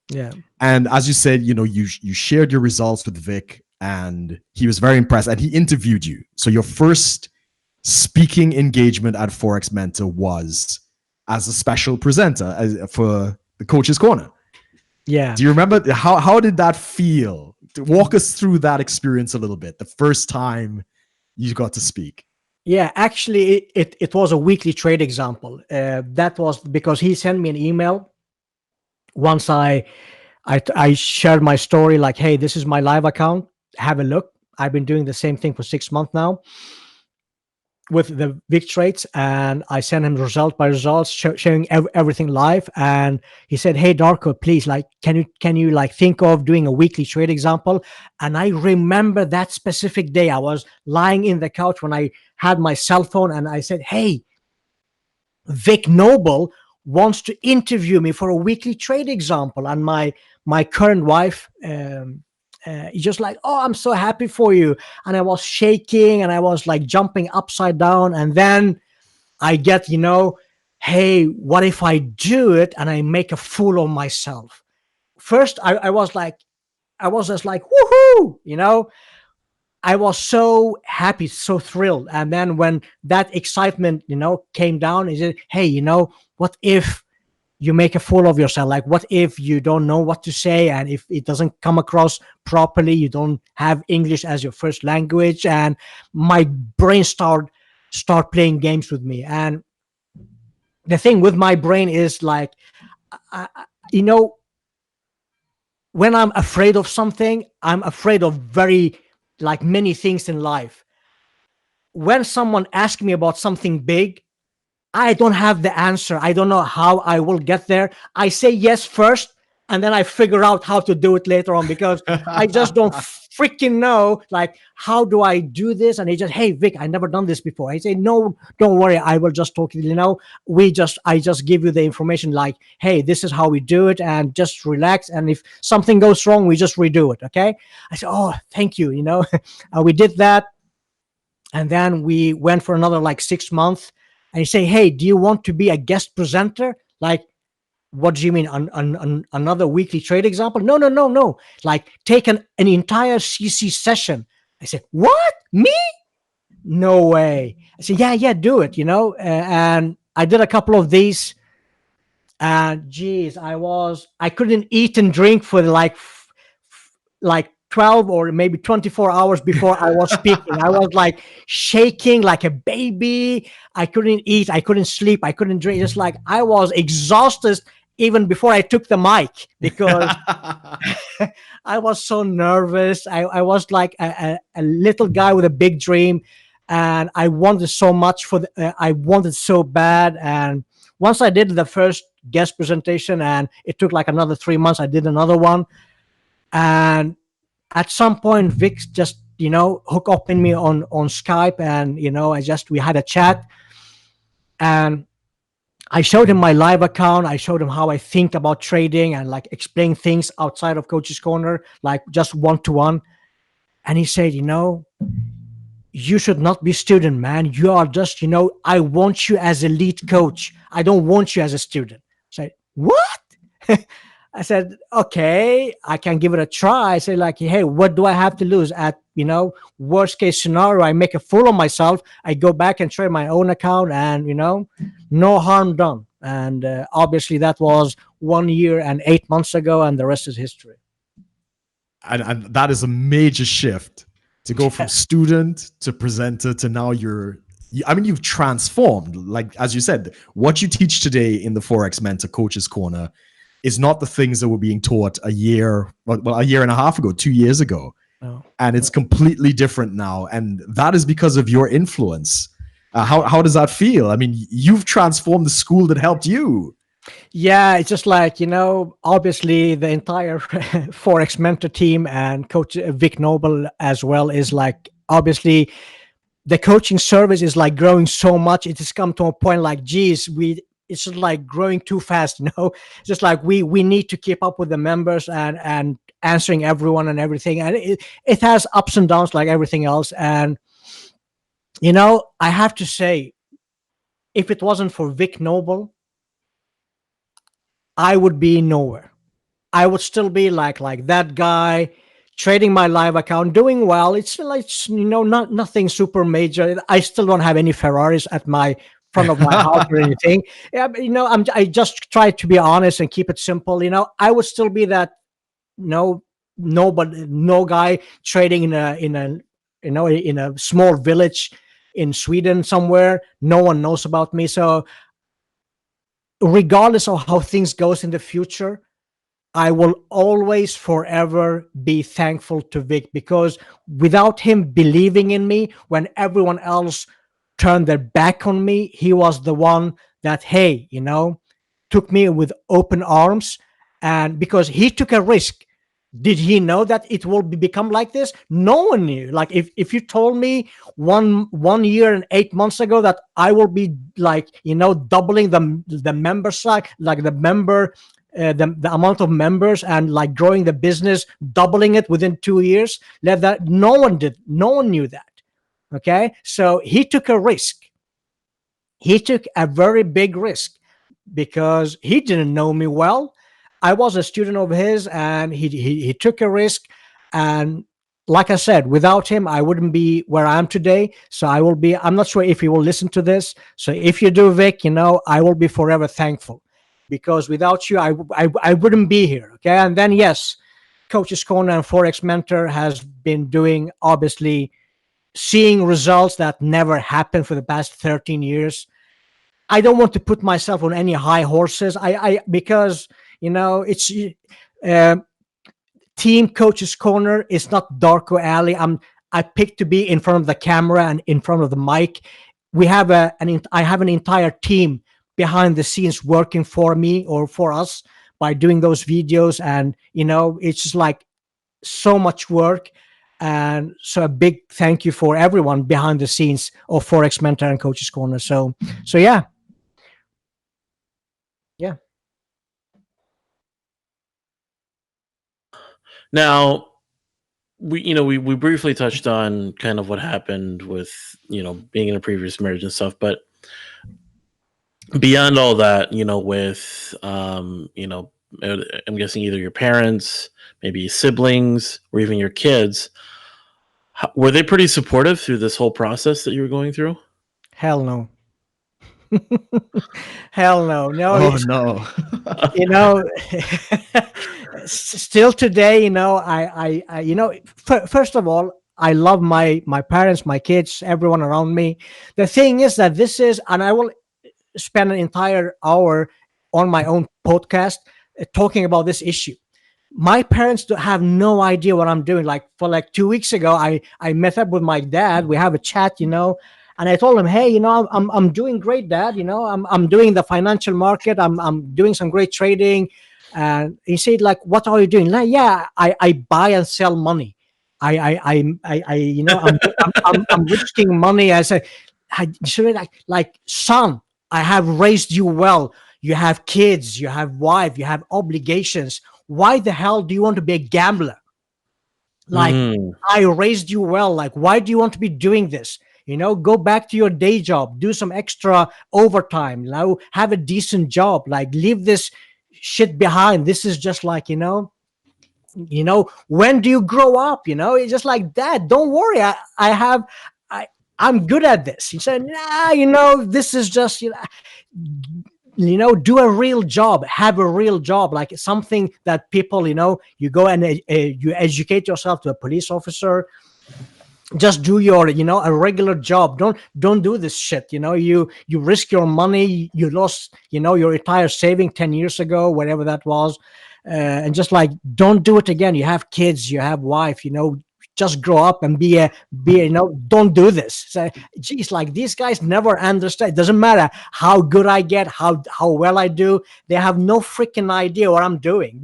Yeah. And as you said, you shared your results with Vic, and he was very impressed, and he interviewed you. So your first speaking engagement at Forex Mentor was as a special presenter for the Coach's Corner. Yeah. Do you remember how did that feel? Walk us through that experience a little bit. The first time you got to speak. Yeah, actually, it was a weekly trade example. That was because he sent me an email once I shared my story, like, hey, this is my live account. Have a look. I've been doing the same thing for 6 months now with the big trades, and I sent him result by results, showing everything live. And he said, hey, Darko, please, like, can you like think of doing a weekly trade example? And I remember that specific day, I was lying in the couch when I had my cell phone, and I said, hey, Vic Noble wants to interview me for a weekly trade example. And my current wife, he's just like, oh, I'm so happy for you. And I was shaking and I was like jumping upside down. And then I get, hey, what if I do it and I make a fool of myself? First, I was just like, woohoo, I was so happy, so thrilled. And then when that excitement, came down, he said, hey, what if you make a fool of yourself? Like, what if you don't know what to say? And if it doesn't come across properly, you don't have English as your first language. And my brain start playing games with me. And the thing with my brain is like, I, I- you know, when I'm afraid of something, I'm afraid of very like many things in life. When someone asks me about something big, I don't have the answer. I don't know how I will get there. I say yes first, and then I figure out how to do it later on, because I just don't freaking know. Like, how do I do this? And he just, hey, Vic, I never done this before. I say, no, don't worry. I will just talk to you. I just give you the information. Like, hey, this is how we do it, and just relax. And if something goes wrong, we just redo it. Okay. I said, oh, thank you. We did that, and then we went for another like 6 months. And you say, hey, do you want to be a guest presenter? Like, what do you mean? Another weekly trade example? No, no, no, no. Like, take an entire CC session. I said, what? Me? No way. I said, yeah, yeah, do it, and I did a couple of these. And geez, I couldn't eat and drink for like 12 or maybe 24 hours before I was speaking. I was like shaking like a baby. I couldn't eat, I couldn't sleep, I couldn't drink. Just like I was exhausted even before I took the mic, because I was so nervous. I was like a little guy with a big dream, and I wanted so much I wanted so bad. And once I did the first guest presentation, and it took like another 3 months, I did another one. And at some point, Vic just hook up in me on Skype, and we had a chat, and I showed him my live account. I showed him how I think about trading, and like explain things outside of Coach's Corner, like just one to one. And he said, you should not be student, man. You are just, I want you as a lead coach. I don't want you as a student. I said, what? I said, okay, I can give it a try. I said, like, hey, what do I have to lose? At worst case scenario, I make a fool of myself. I go back and trade my own account, and no harm done. And obviously, that was 1 year and 8 months ago, and the rest is history. And that is a major shift to go from student to presenter to now you've transformed. Like, as you said, what you teach today in the Forex Mentor Coach's Corner is not the things that were being taught a year and a half ago, 2 years ago. Oh. And it's completely different now. And that is because of your influence. How does that feel? I mean, you've transformed the school that helped you. Yeah, it's just like, obviously the entire Forex Mentor team and Coach Vic Noble as well is like, obviously the coaching service is like growing so much. It has come to a point like, geez, it's just like growing too fast, It's just like we need to keep up with the members and answering everyone and everything. And it has ups and downs like everything else. And, I have to say, if it wasn't for Vic Noble, I would be nowhere. I would still be like that guy trading my live account, doing well. It's like, not nothing super major. I still don't have any Ferraris at my front of my house or anything. Yeah, but, I just try to be honest and keep it simple. I would still be that no guy trading in a small village in Sweden somewhere. No one knows about me. So regardless of how things goes in the future, I will always forever be thankful to Vic, because without him believing in me when everyone else turned their back on me, he was the one that, hey, took me with open arms. And because he took a risk, did he know that it will become like this? No one knew. Like, if you told me 1 year and 8 months ago that I will be like, doubling the member side, like the member the amount of members, and like growing the business, doubling it within 2 years, no one knew that. Okay, so he took a risk. He took a very big risk because he didn't know me well. I was a student of his, and he took a risk. And like I said, without him, I wouldn't be where I am today. So I'm not sure if he will listen to this. So if you do, Vic, I will be forever thankful, because without you, I wouldn't be here. Okay. And then, yes, Coach's Corner and Forex Mentor has been doing, obviously, seeing results that never happened for the past 13 years. I don't want to put myself on any high horses. Because, it's, uh, Team Coach's Corner is not Darko Ali. I picked to be in front of the camera and in front of the mic. I have an entire team behind the scenes working for me or for us by doing those videos, and it's just like so much work. And so a big thank you for everyone behind the scenes of Forex Mentor and Coach's Corner. So yeah. Now, we briefly touched on kind of what happened with being in a previous marriage and stuff, but beyond all that, with I'm guessing either your parents, maybe siblings, or even your kids, were they pretty supportive through this whole process that you were going through? Hell no. Hell no. No, Oh no. you know still today, first of all, I love my parents, my kids, everyone around me. The thing is that this is, and I will spend an entire hour on my own podcast talking about this issue. My parents have no idea what I'm doing. Like, for like 2 weeks ago, I met up with my dad. We have a chat, and I told him, hey, I'm doing great, Dad. I'm doing the financial market. I'm doing some great trading. And he said, like, what are you doing? Like, yeah, I buy and sell money. I'm risking money. I said, like, son, I have raised you well. You have kids, you have wife, you have obligations. Why the hell do you want to be a gambler? Like, I raised you well. Like, why do you want to be doing this? Go back to your day job, do some extra overtime, have a decent job, like, leave this shit behind. This is just like, when do you grow up? It's just like, Dad, don't worry. I'm good at this. He said, nah, this is just, do a real job, have a real job, like something that people, you go and you educate yourself to a police officer. Just do your, a regular job. Don't do this shit. You risk your money. You lost, your entire saving 10 years ago, whatever that was. And just like, don't do it again. You have kids, you have wife, just grow up and don't do this. So, geez, like, these guys never understand. It doesn't matter how good I get, how well I do. They have no freaking idea what I'm doing,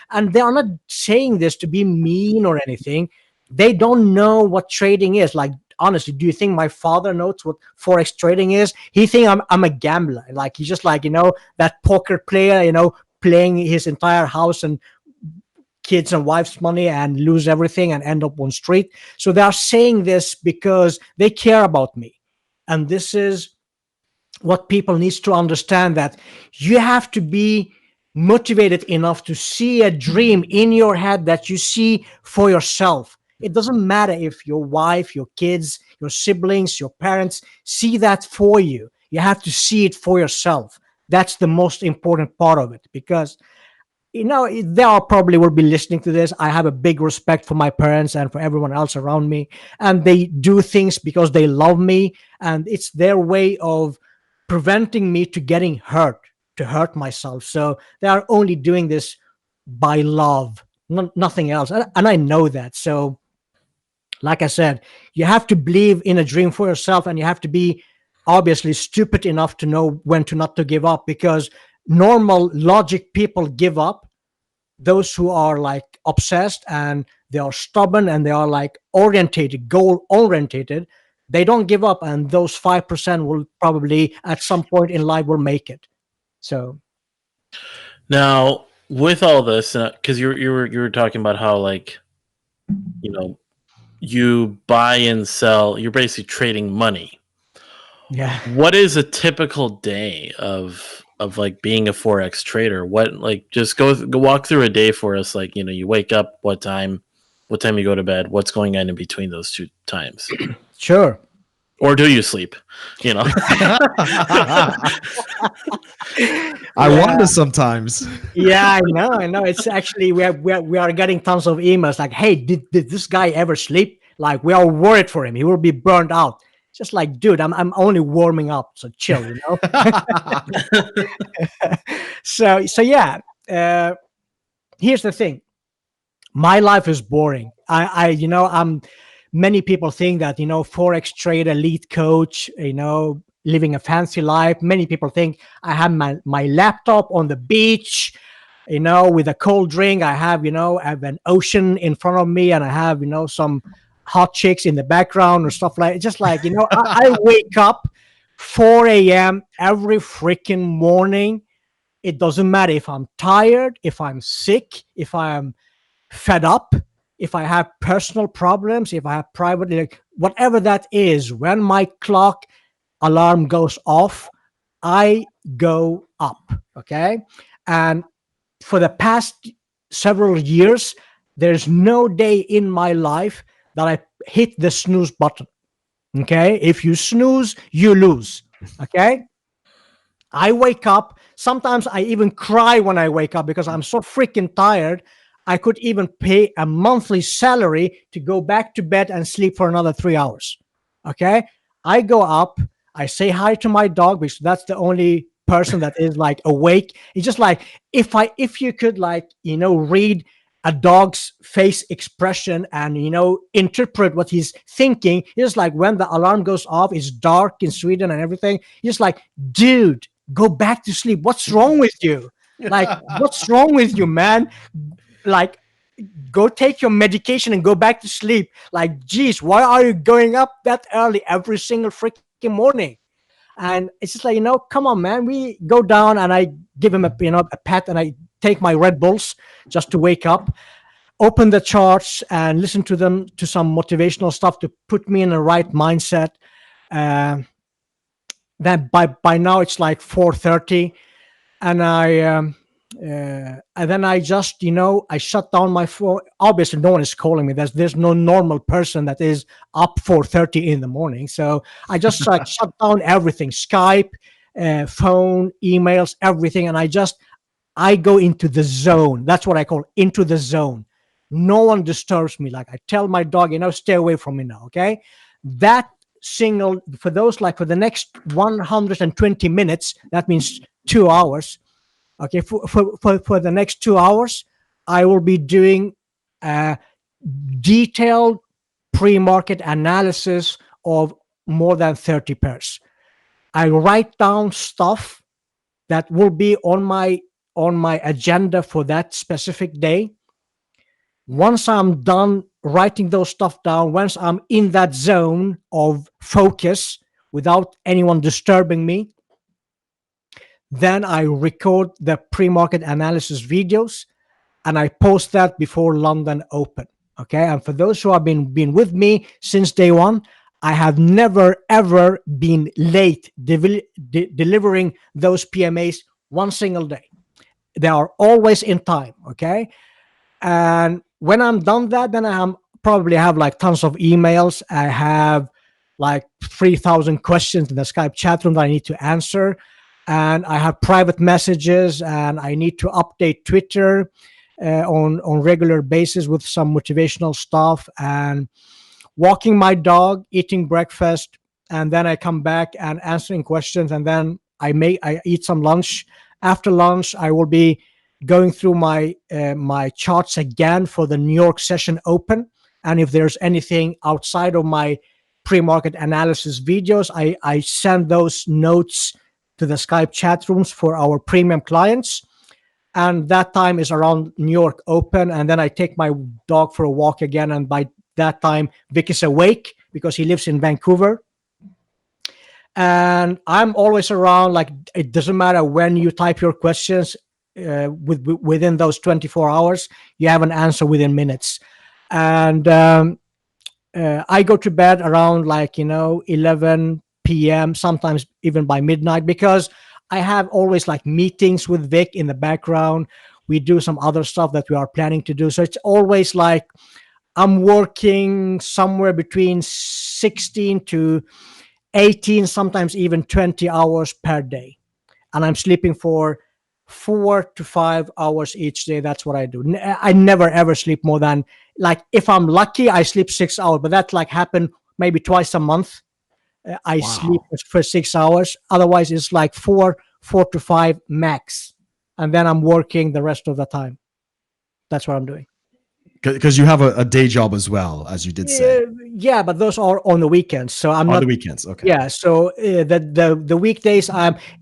and they are not saying this to be mean or anything. They don't know what trading is. Like, honestly, do you think my father knows what Forex trading is? He think I'm a gambler. Like, he's just like, that poker player, playing his entire house and kids and wife's money and lose everything and end up on street. So they are saying this because they care about me. And this is what people needs to understand, that you have to be motivated enough to see a dream in your head that you see for yourself. It doesn't matter if your wife, your kids, your siblings, your parents see that for you. You have to see it for yourself. That's the most important part of it, because they all probably will be listening to this. I have a big respect for my parents and for everyone else around me, and they do things because they love me, and it's their way of preventing me to getting hurt, to hurt myself. So they are only doing this by love, nothing else, and I know that. So, like I said, you have to believe in a dream for yourself, and you have to be obviously stupid enough to know when to not to give up, because normal logic people give up. Those who are like obsessed and they are stubborn and they are like orientated, goal orientated, they don't give up, and those 5% will probably at some point in life will make it. So now, with all this, because you were talking about how, like, you buy and sell, you're basically trading money. yeah. What is a typical day of like being a forex trader? What, like, just go walk through a day for us. Like, you wake up, what time, what time you go to bed, what's going on in between those two times. Sure. Or do you sleep? You know, I Yeah. wonder sometimes. Yeah, I know. It's actually we are getting tons of emails like, "Hey, did this guy ever sleep? Like, we are worried for him. He will be burned out." Just like, dude, I'm only warming up, so chill, you know. So yeah. Here's the thing. My life is boring. I'm. Many people think that forex trader, elite coach, living a fancy life. Many people think I have my laptop on the beach, with a cold drink. I have an ocean in front of me, and I have some hot chicks in the background or stuff like. Just like I wake up 4 a.m. every freaking morning. It doesn't matter if I'm tired, if I'm sick, if I'm fed up, if I have personal problems, if I have private, like, whatever that is, when my clock alarm goes off, I go up. Okay. And for the past several years, there's no day in my life that I hit the snooze button. Okay. If you snooze, you lose. Okay. I wake up. Sometimes I even cry when I wake up because I'm so freaking tired. I could even pay a monthly salary to go back to bed and sleep for another 3 hours. Okay. I go up. I say hi to my dog because that's the only person that is like awake. It's just like if you could like read a dog's face expression and interpret what he's thinking. It's like when the alarm goes off, it's dark in Sweden and everything. It's like, dude, go back to sleep. What's wrong with you? Like, what's wrong with you, man? Like, go take your medication and go back to sleep. Like, geez, why are you going up that early every single freaking morning? And it's just like, come on, man. We go down and I give him a pat, and I take my Red Bulls just to wake up, open the charts and listen to them, to some motivational stuff to put me in the right mindset. Then by now it's like 4:30, and and then I just I shut down my phone. Obviously no one is calling me. There's no normal person that is up 4:30 in the morning, so I just like shut down everything, Skype, phone, emails, everything, and I go into the zone. That's what I call into the zone. No one disturbs me. Like, I tell my dog, stay away from me now. Okay. That single, for the next 120 minutes, that means 2 hours. Okay. For the next 2 hours, I will be doing detailed pre-market analysis of more than 30 pairs. I write down stuff that will be on my agenda for that specific day. Once I'm done writing those stuff down, once I'm in that zone of focus without anyone disturbing me, then I record the pre-market analysis videos and I post that before London Open. Okay. And for those who have been with me since day one, I have never ever been late delivering those PMAs one single day. They are always in time. Okay. And when I'm done that, then I probably have like tons of emails. I have like 3,000 questions in the Skype chat room that I need to answer. And I have private messages, and I need to update Twitter on regular basis with some motivational stuff, and walking my dog, eating breakfast, and then I come back and answering questions, and then I eat some lunch. After lunch, I will be going through my charts again for the New York session open, and if there's anything outside of my pre-market analysis videos, I send those notes to the Skype chat rooms for our premium clients. And that time is around New York Open, and then I take my dog for a walk again, and by that time Vic is awake because he lives in Vancouver. And I'm always around. Like, it doesn't matter when you type your questions, within those 24 hours you have an answer within minutes. And I go to bed around 11 p.m., sometimes even by midnight, because I have always like meetings with Vic in the background. We do some other stuff that we are planning to do, so it's always like I'm working somewhere between 16 to 18, sometimes even 20 hours per day. And I'm sleeping for 4 to 5 hours each day. That's what I do. I never ever sleep more than, like, if I'm lucky, I sleep 6 hours, but that like happen maybe twice a month. I sleep Wow. for 6 hours. Otherwise, it's like four to five max. And then I'm working the rest of the time. That's what I'm doing. Because you have a day job as well, as you did say. Yeah, but those are on the weekends. So I'm On not. the weekends. Okay. Yeah, so the weekdays,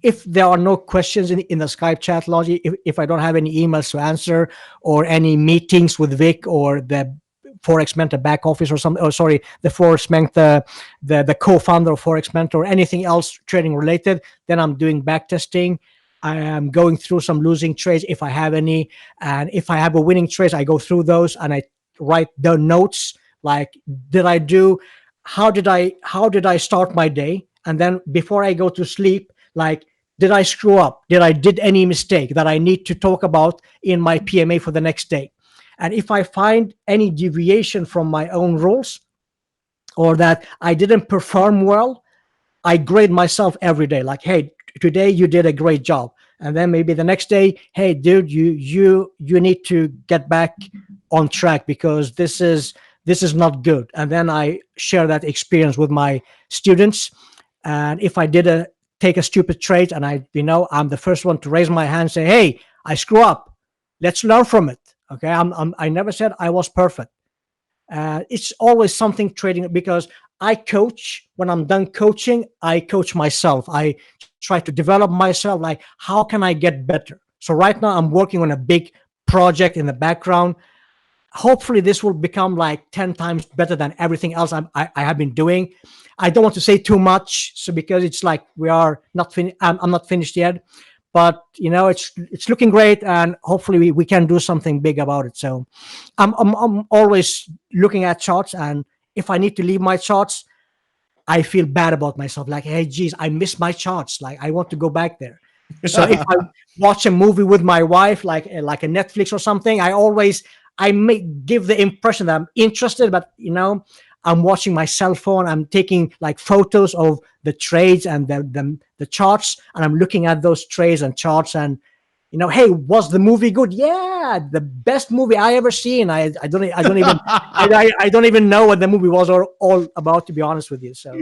if there are no questions in the Skype chat logic, if I don't have any emails to answer or any meetings with Vic or the Forex Mentor back office or something, oh sorry, the Forex Mentor, the co-founder of Forex Mentor, or anything else trading related, then I'm doing back testing. I am going through some losing trades if I have any, and if I have a winning trade, I go through those and I write the notes, like, did I do, how did I start my day, and then before I go to sleep, like, did I screw up, did any mistake that I need to talk about in my PMA for the next day. And if I find any deviation from my own rules, or that I didn't perform well, I grade myself every day. Like, hey, today you did a great job. And then maybe the next day, hey, dude, you need to get back on track because this is not good. And then I share that experience with my students. And if I did take a stupid trade, and I'm the first one to raise my hand and say, hey, I screw up. Let's learn from it. Okay. I never said I was perfect. It's always something trading, because I coach. When I'm done coaching, I coach myself. I try to develop myself. Like, how can I get better? So right now I'm working on a big project in the background. Hopefully this will become like 10 times better than everything else I have been doing. I don't want to say too much, so because it's like we are not finished. I'm not finished yet, but it's looking great, and hopefully we can do something big about it. So I'm always looking at charts, and if I need to leave my charts, I feel bad about myself. Like, hey, geez, I miss my charts. Like, I want to go back there. So if I watch a movie with my wife, like a Netflix or something, I may give the impression that I'm interested, but I'm watching my cell phone. I'm taking like photos of the trades and the charts, and I'm looking at those trades and charts, and hey, was the movie good? Yeah, the best movie I ever seen. I don't even know what the movie was all about, to be honest with you. So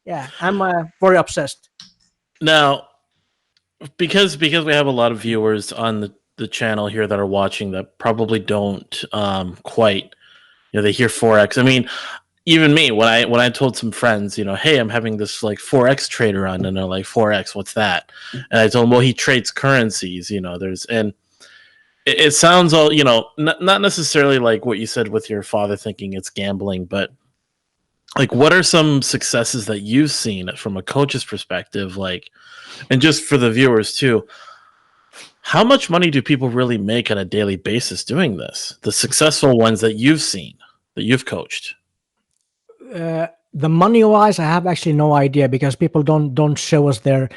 yeah, I'm very obsessed. Now, because we have a lot of viewers on the channel here that are watching that probably don't quite, they hear Forex. I mean, even me, when I told some friends, hey, I'm having this like Forex trader on, and they're like, Forex, what's that? And I told them, well, he trades currencies. And it sounds all, not necessarily like what you said with your father thinking it's gambling, but like, what are some successes that you've seen from a coach's perspective, like, and just for the viewers too? How much money do people really make on a daily basis doing this? The successful ones that you've seen, that you've coached. The money wise, I have actually no idea, because people don't show us their,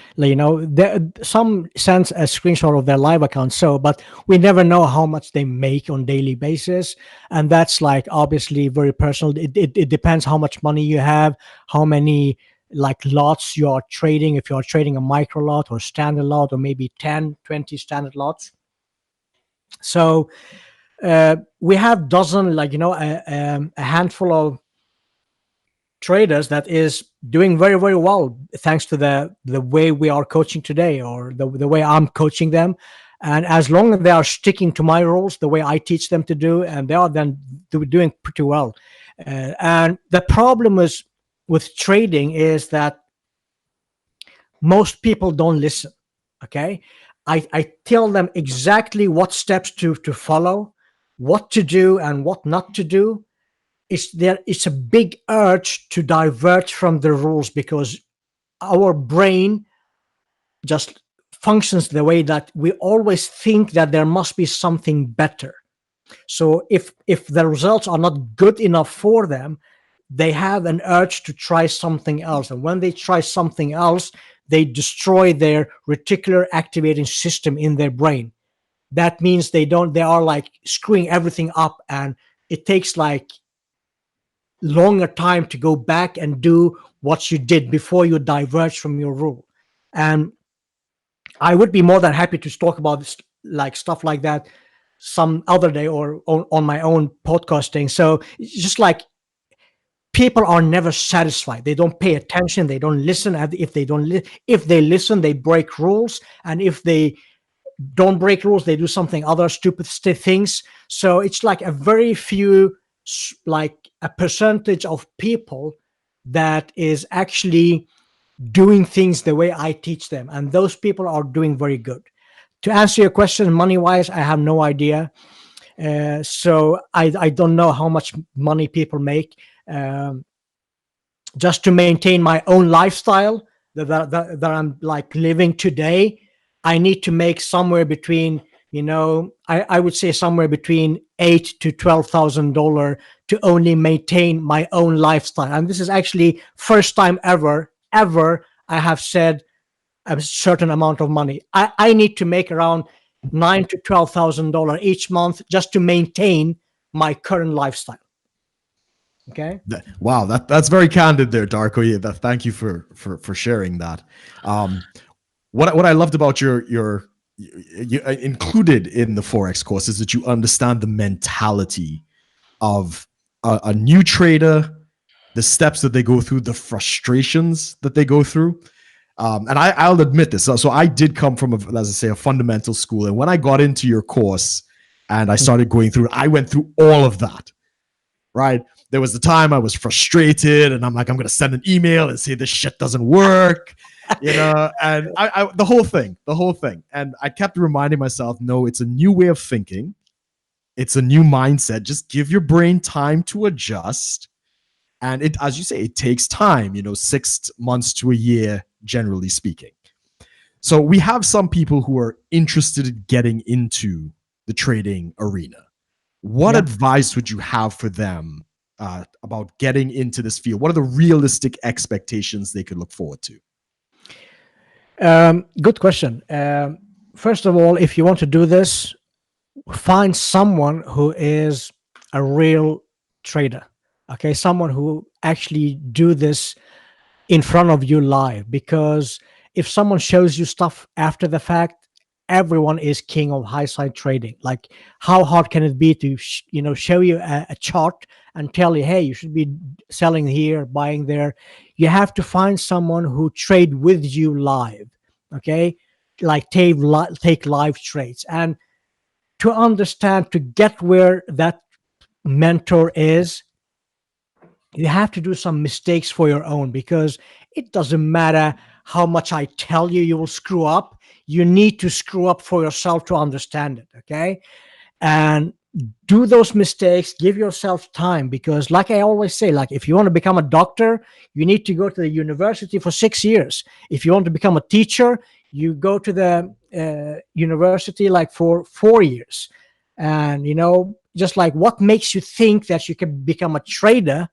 some sends a screenshot of their live account. So, but we never know how much they make on daily basis, and that's like obviously very personal. It depends how much money you have, how many like lots you are trading, if you are trading a micro lot or standard lot, or maybe 10, 20 standard lots. So we have dozen, like a handful of traders that is doing very, very well, thanks to the way we are coaching today, or the way I'm coaching them. And as long as they are sticking to my rules, the way I teach them to do, and they are then doing pretty well. And the problem is with trading is that most people don't listen. Okay, I tell them exactly what steps to follow, what to do and what not to do. It's a big urge to divert from the rules, because our brain just functions the way that we always think that there must be something better. So if the results are not good enough for them, they have an urge to try something else, and when they try something else, they destroy their reticular activating system in their brain. That means they are like screwing everything up, and it takes like longer time to go back and do what you did before you diverge from your rule. And I would be more than happy to talk about this, like stuff like that some other day or on my own podcasting. So it's just like people are never satisfied. They don't pay attention. They don't listen. And if they listen, they break rules. And if they don't break rules, they do something other stupid things. So it's like a very few, like a percentage of people that is actually doing things the way I teach them, and those people are doing very good. To answer your question, money wise, I have no idea. So I don't know how much money people make. Just to maintain my own lifestyle that I'm like living today, I need to make somewhere between, I would say somewhere between $8,000 to $12,000 to only maintain my own lifestyle. And this is actually first time ever I have said a certain amount of money. I need to make around $9,000 to $12,000 each month just to maintain my current lifestyle. Okay. Wow, that's very candid there, Darko. Yeah, thank you for sharing that. What I loved about your included in the Forex course is that you understand the mentality of a new trader, the steps that they go through, the frustrations that they go through. And I'll admit this. So I did come from, as I say, a fundamental school. And when I got into your course and I started going through, I went through all of that, right? There was the time I was frustrated and I'm like, I'm going to send an email and say this shit doesn't work, and the whole thing. And I kept reminding myself, no, it's a new way of thinking. It's a new mindset. Just give your brain time to adjust. And it, as you say, it takes time, 6 months to a year, generally speaking. So we have some people who are interested in getting into the trading arena. What advice would you have for them about getting into this field? What are the realistic expectations they could look forward to? Good question. First of all, if you want to do this, find someone who is a real trader. Okay, someone who actually do this in front of you live. Because if someone shows you stuff after the fact, everyone is king of high side trading. Like, how hard can it be to show you a chart and tell you, hey, you should be selling here, buying there? You have to find someone who trade with you live. Okay, like take live trades. And to understand, to get where that mentor is, you have to do some mistakes for your own, because it doesn't matter how much I tell you will screw up. You need to screw up for yourself to understand it. Okay. And do those mistakes, give yourself time, because like I always say, like, if you want to become a doctor, you need to go to the university for 6 years. If you want to become a teacher, you go to the university like for 4 years. And just like, what makes you think that you can become a trader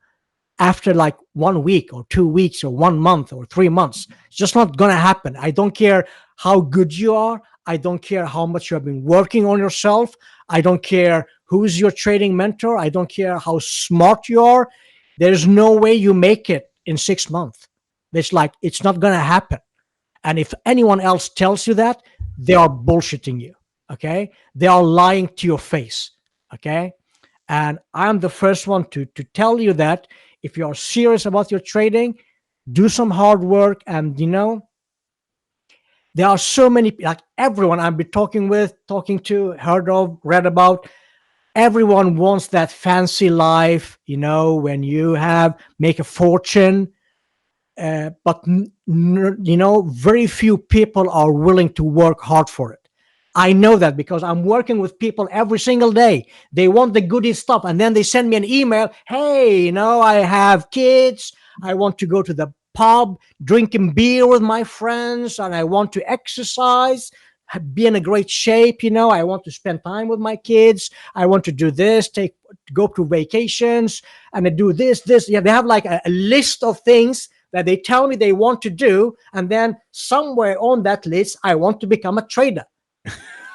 after like 1 week or 2 weeks or 1 month or 3 months? It's just not gonna happen. I don't care how good you are. I don't care how much you have been working on yourself. I don't care who's your trading mentor. I don't care how smart you are. There's no way you make it in 6 months. It's not gonna happen. And if anyone else tells you that, they are bullshitting you. Okay, they are lying to your face. Okay, and I'm the first one to tell you that if you are serious about your trading, do some hard work. And there are so many, like everyone I've been talking to, heard of, read about, everyone wants that fancy life, when you make a fortune. But very few people are willing to work hard for it. I know that because I'm working with people every single day. They want the goodie stuff, and then they send me an email. Hey, I have kids. I want to go to the pub, drinking beer with my friends, and I want to exercise, be in a great shape. I want to spend time with my kids. I want to do this, go to vacations, and I do this. Yeah, they have like a list of things that they tell me they want to do, and then somewhere on that list, I want to become a trader.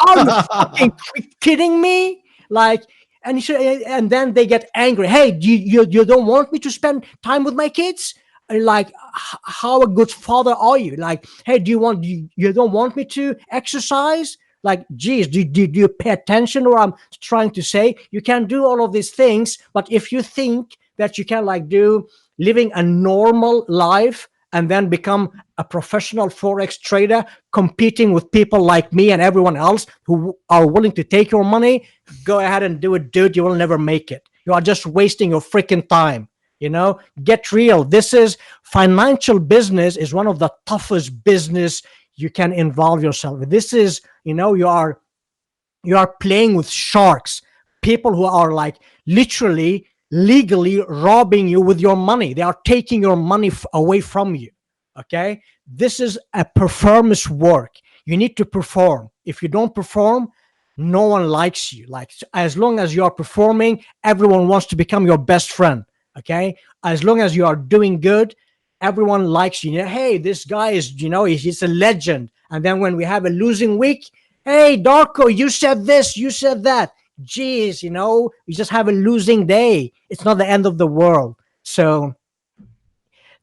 Are you fucking kidding me? Like, And and then they get angry. Hey, you don't want me to spend time with my kids? And like, how a good father are you? Like, hey, you don't want me to exercise? Like, geez, do you pay attention to what I'm trying to say? You can do all of these things, but if you think that you can like do living a normal life and then become a professional forex trader, competing with people like me and everyone else who are willing to take your money, go ahead and do it, dude. You will never make it. You are just wasting your freaking time. Get real. This is financial business is one of the toughest business you can involve yourself with. This is, you are playing with sharks, people who are like literally legally robbing you with your money. They are taking your money away from you. Okay. This is a performance work. You need to perform. If you don't perform, no one likes you. Like, as long as you are performing, everyone wants to become your best friend. Okay. As long as you are doing good, everyone likes you. Hey, this guy is, he's a legend. And then when we have a losing week, hey, Darko, you said this, you said that. Geez, you just have a losing day. It's not the end of the world. So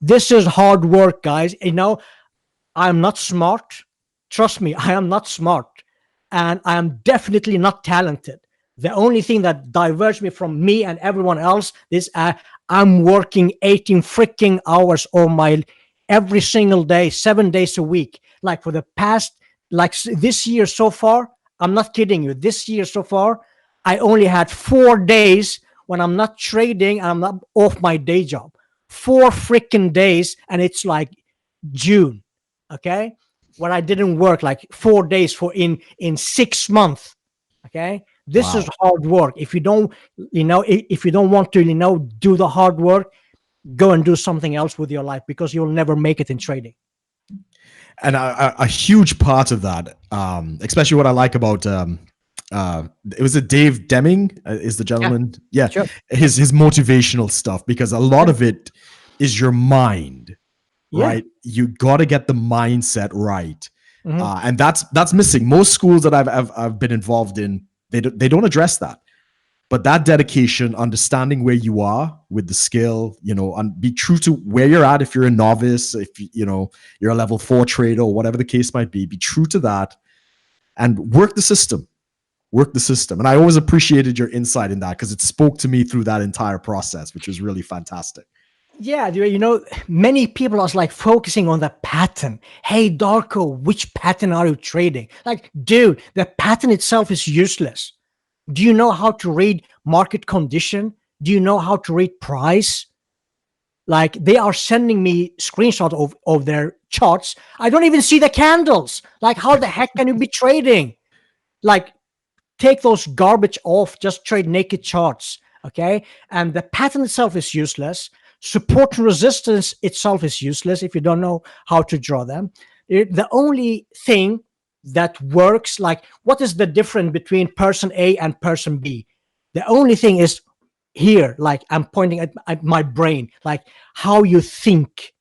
this is hard work, guys. I'm not smart. Trust me, I am not smart. And I am definitely not talented. The only thing that diverges me from me and everyone else is I'm working 18 freaking hours every single day, 7 days a week. Like for the past, this year so far, I'm not kidding you. This year so far, I only had 4 days when I'm not trading and I'm not off my day job. 4 freaking days, and it's like June. Okay, when I didn't work like 4 days in 6 months. Okay, this is hard work. If you don't, if you don't want to, do the hard work, go and do something else with your life, because you'll never make it in trading. And a huge part of that, especially what I like about it was a Dave Deming is the gentleman. Yeah, sure. his motivational stuff, because a lot of it is your mind, right? You got to get the mindset right. And that's missing. Most schools that I've been involved in, they don't address that. But that dedication, understanding where you are with the skill, and be true to where you're at. If you're a novice, if you're a level 4 trader or whatever the case might be true to that and work the system. And I always appreciated your insight in that, because it spoke to me through that entire process, which was really fantastic. Yeah, many people are like focusing on the pattern. Hey, Darko, which pattern are you trading? Like, dude, the pattern itself is useless. Do you know how to read market condition? Do you know how to read price? Like, they are sending me screenshots of their charts. I don't even see the candles. Like, how the heck can you be trading? Like, take those garbage off. Just trade naked charts. Okay. And the pattern itself is useless. Support and resistance itself is useless if you don't know how to draw them. The only thing that works, like, what is the difference between person A and person B? The only thing is here, like, I'm pointing at my brain, like how you think.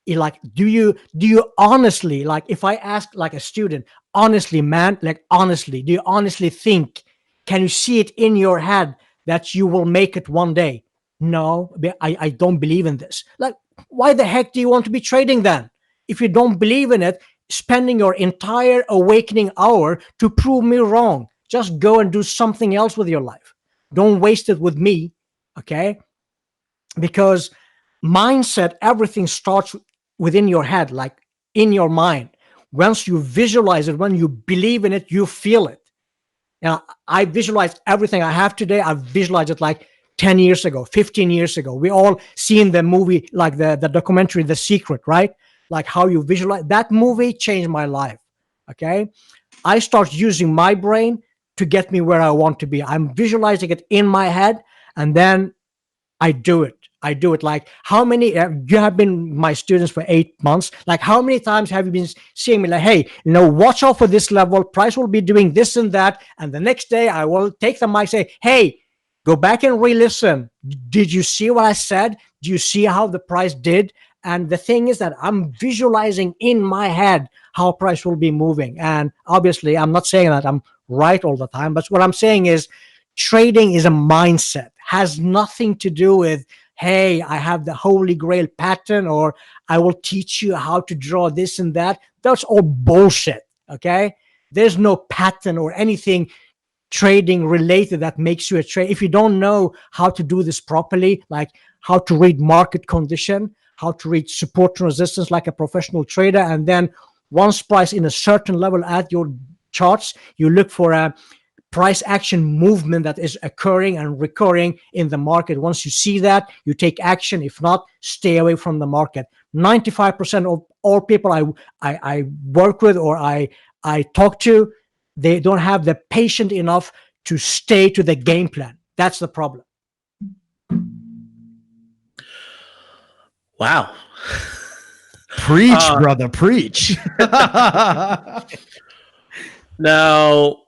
Like, do you honestly, like, if I ask like a student, honestly, man, like, honestly, do you honestly think, can you see it in your head that you will make it one day? No, I don't believe in this. Like, why the heck do you want to be trading then? If you don't believe in it, spending your entire awakening hour to prove me wrong, just go and do something else with your life. Don't waste it with me. Okay. Because mindset, everything starts within your head, like in your mind. Once you visualize it, when you believe in it, you feel it. Now, I visualize everything I have today. I visualized it like 10 years ago, 15 years ago. We all seen the movie, like the documentary, The Secret, right? Like how you visualize. That movie changed my life. Okay. I start using my brain to get me where I want to be. I'm visualizing it in my head, and then I do it. Like, how many, you have been my students for 8 months. Like, how many times have you been seeing me like, hey, watch out for this level. Price will be doing this and that. And the next day I will take the mic, say, hey, go back and re-listen. Did you see what I said? Do you see how the price did? And the thing is that I'm visualizing in my head how price will be moving. And obviously, I'm not saying that I'm right all the time, but what I'm saying is Trading is a mindset, has nothing to do with, hey, I have the holy grail pattern, or I will teach you how to draw this and that. That's all bullshit. Okay. There's no pattern or anything trading related that makes you a trader. If you don't know how to do this properly, like how to read market condition, how to read support and resistance like a professional trader, and then once price in a certain level at your charts, you look for a price action movement that is occurring and recurring in the market. Once you see that, you take action. If not, stay away from the market. 95% of all people I work with or I talk to, they don't have the patience enough to stay to the game plan. That's the problem. Wow. Preach, brother, preach. Now,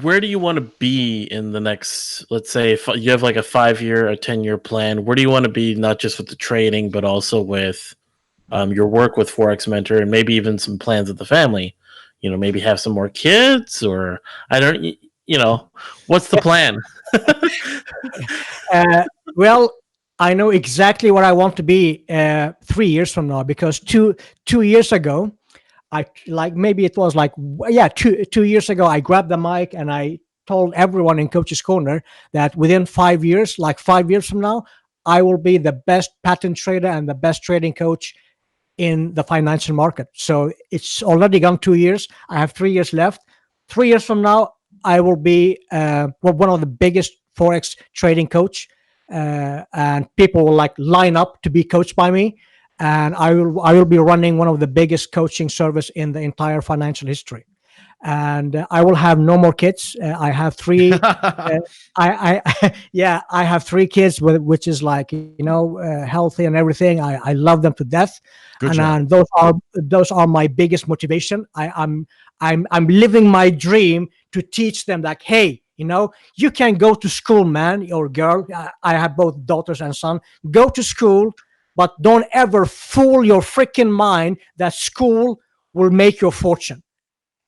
where do you want to be in the next, let's say, if you have like a 5-year, a 10-year plan, where do you want to be, not just with the trading, but also with your work with Forex Mentor, and maybe even some plans with the family? You know, maybe have some more kids, or I don't, you know, what's the plan? Well, I know exactly what I want to be 3 years from now, because two years ago, I like, maybe it was like, yeah, two years ago, I grabbed the mic and I told everyone in Coach's Corner that within 5 years, like 5 years from now, I will be the best pattern trader and the best trading coach in the financial market. So it's already gone 2 years. I have 3 years left. 3 years from now, I will be one of the biggest Forex trading coach, and people will like line up to be coached by me. And I will be running one of the biggest coaching service in the entire financial history. And I will have no more kids. I have three. Yeah, I have 3 kids, which is like, healthy and everything. I love them to death. Good And job. those are my biggest motivation. I'm living my dream to teach them like, hey, you can go to school, man or girl. I have both daughters and son. Go to school, but don't ever fool your freaking mind that school will make your fortune.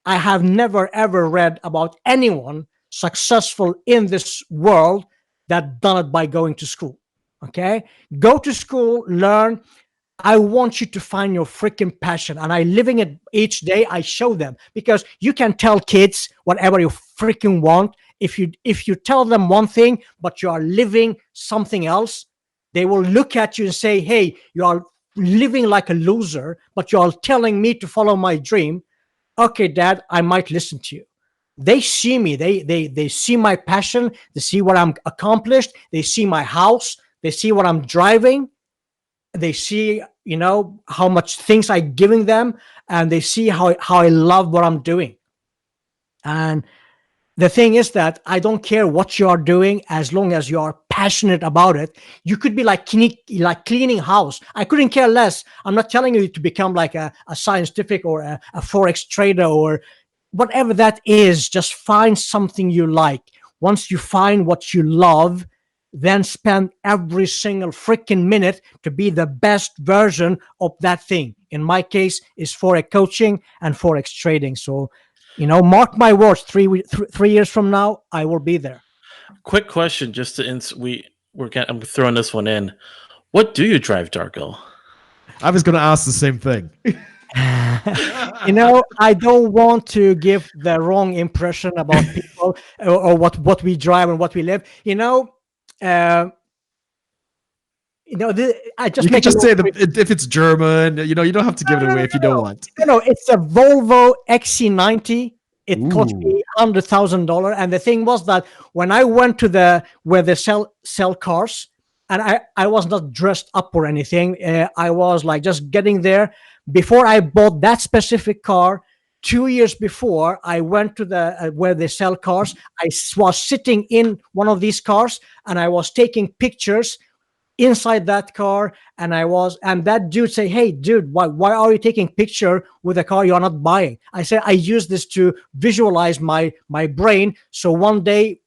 I have never ever read about anyone successful in this world that done it by going to school. Okay? Go to school, learn. I want you to find your freaking passion, and I living it each day. I show them, because you can tell kids whatever you freaking want. If you tell them one thing but you are living something else, they will look at you and say, hey, you are living like a loser, but you are telling me to follow my dream. Okay, dad, I might listen to you. They see me. They see my passion. They see what I'm accomplished. They see my house. They see what I'm driving. They see, how much things I'm giving them, and they see how I love what I'm doing. And the thing is that I don't care what you are doing as long as you are passionate about it. You could be like cleaning house. I couldn't care less. I'm not telling you to become like a scientific or a Forex trader or whatever that is. Just find something you like. Once you find what you love, then spend every single freaking minute to be the best version of that thing. In my case, is Forex coaching and Forex trading. So, mark my words, 3 years from now, I will be there. Quick question, just to I'm throwing this one in. What do you drive, Darko? I was going to ask the same thing. I don't want to give the wrong impression about people or what we drive and what we live. I just You make can just say if it's German, you don't have to give it away if you don't want. It's a Volvo XC90. It cost Ooh. me $100,000. And the thing was that when I went to where they sell cars, and I was not dressed up or anything, I was like just getting there. Before I bought that specific car, 2 years before, I went to the where they sell cars. I was sitting in one of these cars, and I was taking pictures inside that car, and that dude say, hey dude, why are you taking picture with a car you're not buying? I said, I use this to visualize my brain, so one day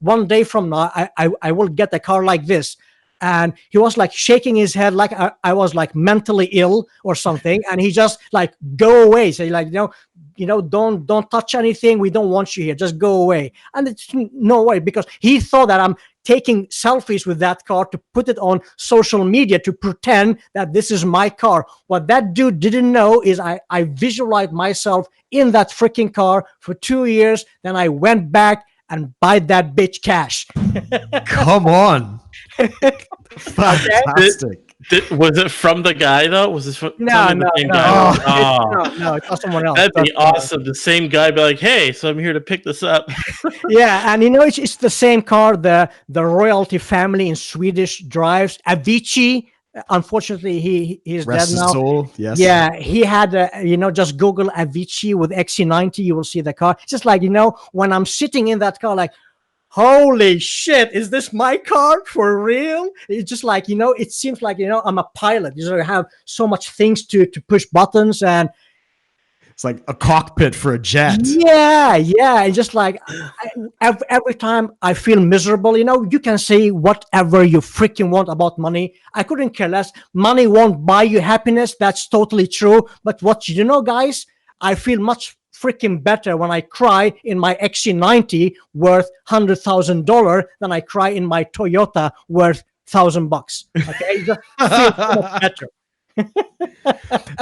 from now I will get a car like this. and he was like shaking his head like I was like mentally ill or something, and he just like, go away. So like, don't touch anything, we don't want you here, just go away. And it's no way, because he thought that I'm taking selfies with that car to put it on social media to pretend that this is my car. What that dude didn't know is I visualized myself in that freaking car for 2 years, then I went back and buy that bitch cash. Come on. Fantastic. Was it from the guy though? Was this from No, the same no. guy? Oh, No, it was someone else. that'd be Someone else. awesome. The same guy be like, "Hey, so I'm here to pick this up." Yeah, and it's the same car the royalty family in Swedish drives. Avicii, unfortunately, he's Rest dead his now. soul. Yes. Yeah, he had just Google Avicii with XC90, you will see the car. It's just like, when I'm sitting in that car, like, holy shit, is this my car for real? It's just like, it seems like, I'm a pilot. I have so much things to push buttons, and It's like a cockpit for a jet. yeah, and just like every time I feel miserable, you can say whatever you freaking want about money. I couldn't care less. Money won't buy you happiness. That's totally true. But what guys, I feel much freaking better when I cry in my XC90 worth $100,000 than I cry in my Toyota worth $1,000. Okay, it just feels so much better.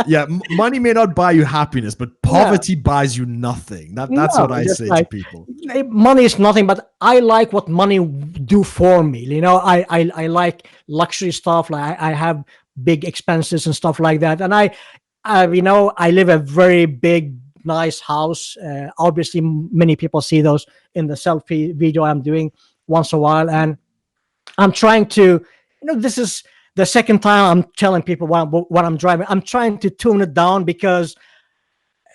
Yeah, money may not buy you happiness, but poverty buys you nothing. That's what I say to people. Money is nothing, but I like what money do for me. I like luxury stuff. Like I have big expenses and stuff like that, and I live a very big, nice house. Obviously, many people see those in the selfie video I'm doing once a while, and I'm trying to, this is the second time I'm telling people what I'm driving. I'm trying to tune it down because,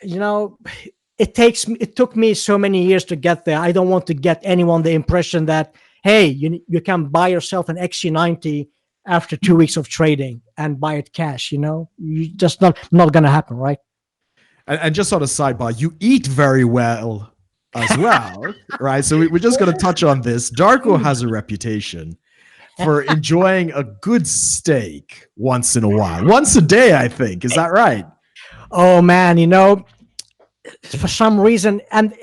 it took me so many years to get there. I don't want to get anyone the impression that, hey, you can buy yourself an XC90 after 2 weeks of trading and buy it cash. You just not going to happen, right? And just on a sidebar, you eat very well as well, right? So we're just going to touch on this. Darko has a reputation for enjoying a good steak once in a while. Once a day, I think. Is that right? Oh, man, for some reason, and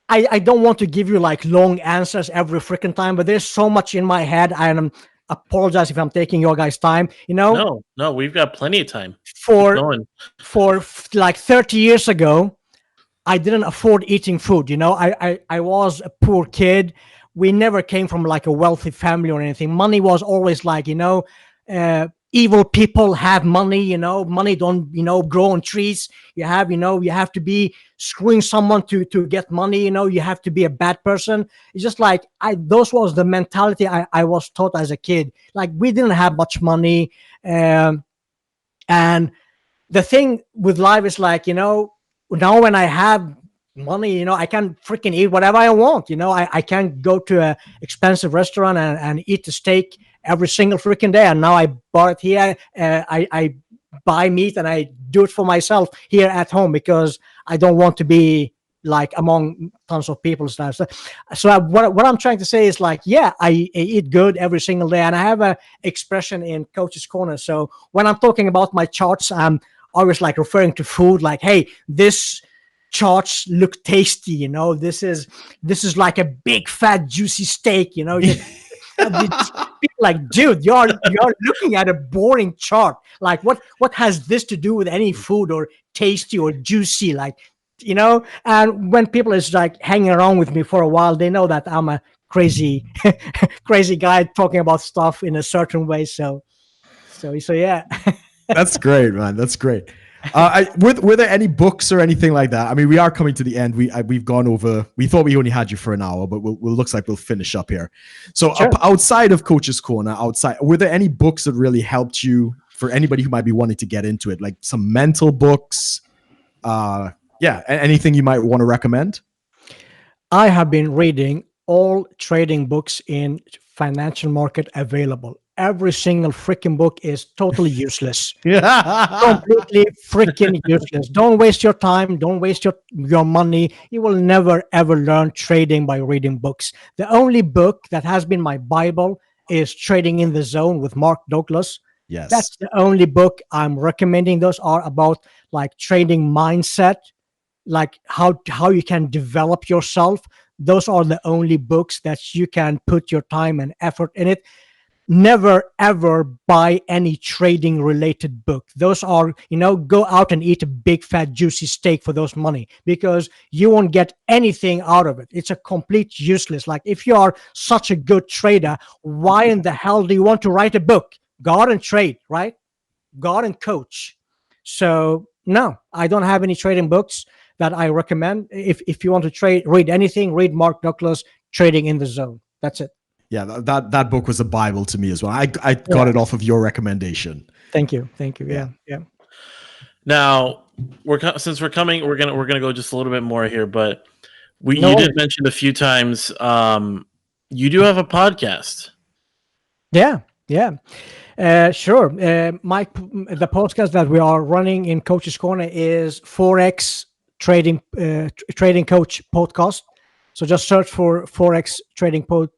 I don't want to give you like long answers every freaking time, but there's so much in my head. I apologize if I'm taking your guys' time. No, we've got plenty of time. For like 30 years ago, I didn't afford eating food. I was a poor kid. We never came from like a wealthy family or anything. Money was always like, evil people have money, money don't, grow on trees. You have to be screwing someone to get money, you have to be a bad person. It's just like, those was the mentality I was taught as a kid. Like, we didn't have much money. And the thing with life is like, now when I have money, I can freaking eat whatever I want. I can go to a expensive restaurant and eat a steak every single freaking day. And now I bought it here. I buy meat and I do it for myself here at home because I don't want to be like among tons of people. So what I'm trying to say is like, yeah, I eat good every single day. And I have a expression in Coach's Corner. So when I'm talking about my charts, I'm always like referring to food, like, hey, this charts look tasty, this is like a big fat juicy steak, like, dude, you're looking at a boring chart. Like, what has this to do with any food or tasty or juicy? Like, and when people is like hanging around with me for a while, they know that I'm a crazy crazy guy talking about stuff in a certain way. So yeah. That's great, man. That's great. Were there any books or anything like that? I mean, we are coming to the end. We've gone over. We thought we only had you for an hour, but looks like we'll finish up here. So Sure. Outside of Coach's Corner, were there any books that really helped you for anybody who might be wanting to get into it? Like some mental books? Anything you might want to recommend? I have been reading all trading books in financial market available. Every single freaking book is totally useless. Completely freaking useless. Don't waste your time. Don't waste your money. You will never, ever learn trading by reading books. The only book that has been my Bible is Trading in the Zone with Mark Douglas. Yes. That's the only book I'm recommending. Those are about like trading mindset, like how you can develop yourself. Those are the only books that you can put your time and effort in it. Never ever buy any trading related book. Those are, go out and eat a big fat juicy steak for those money, because you won't get anything out of it. It's a complete useless. Like, if you are such a good trader, why in the hell do you want to write a book? Go out and trade, right? Go out and coach. So no, I don't have any trading books that I recommend. If you want to read anything, read Mark Douglas, Trading in the Zone. That's it. Yeah, that book was a Bible to me as well. I got Yeah. it off of your recommendation. Thank you. Yeah. Now, since we're coming, we're gonna go just a little bit more here, but No you worries. did mention a few times you do have a podcast. Yeah. Sure. The podcast that we are running in Coach's Corner is Forex Trading Coach Podcast. So just search for Forex Trading Coach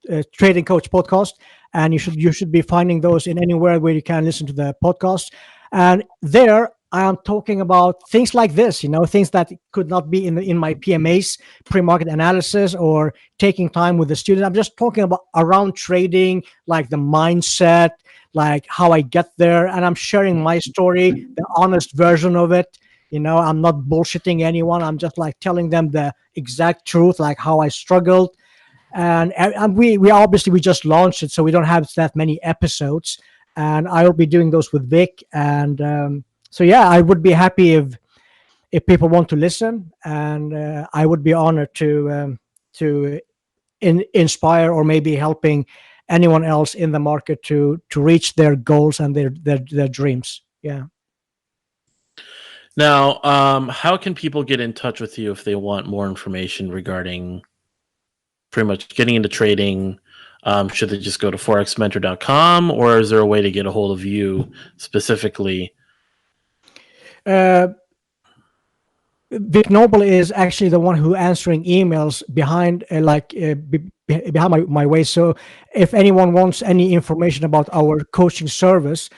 Podcast, and you should be finding those in anywhere where you can listen to the podcast. And there I am talking about things like this, things that could not be in my PMAs, pre-market analysis, or taking time with the student. I'm just talking about around trading, like the mindset, like how I get there, and I'm sharing my story, the honest version of it. I'm not bullshitting anyone. I'm just like telling them the exact truth, like how I struggled. And we obviously we just launched it, so we don't have that many episodes. And I will be doing those with Vic. And so yeah, I would be happy if people want to listen, and I would be honored to inspire or maybe helping anyone else in the market to reach their goals and their dreams. Yeah. Now, how can people get in touch with you if they want more information regarding pretty much getting into trading? Should they just go to forexmentor.com, or is there a way to get a hold of you specifically? Vic Noble is actually the one who answering emails behind behind my way. So if anyone wants any information about our coaching service,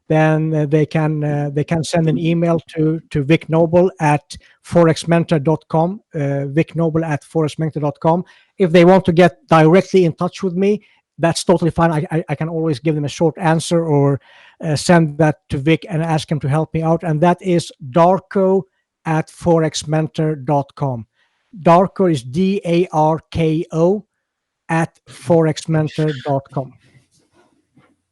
then they can send an email to Vic Noble at forexmentor.com, Vic Noble at forexmentor.com. If they want to get directly in touch with me, that's totally fine. I can always give them a short answer, or send that to Vic and ask him to help me out. And that is Darko at forexmentor.com. Darko is DARKO at forexmentor.com.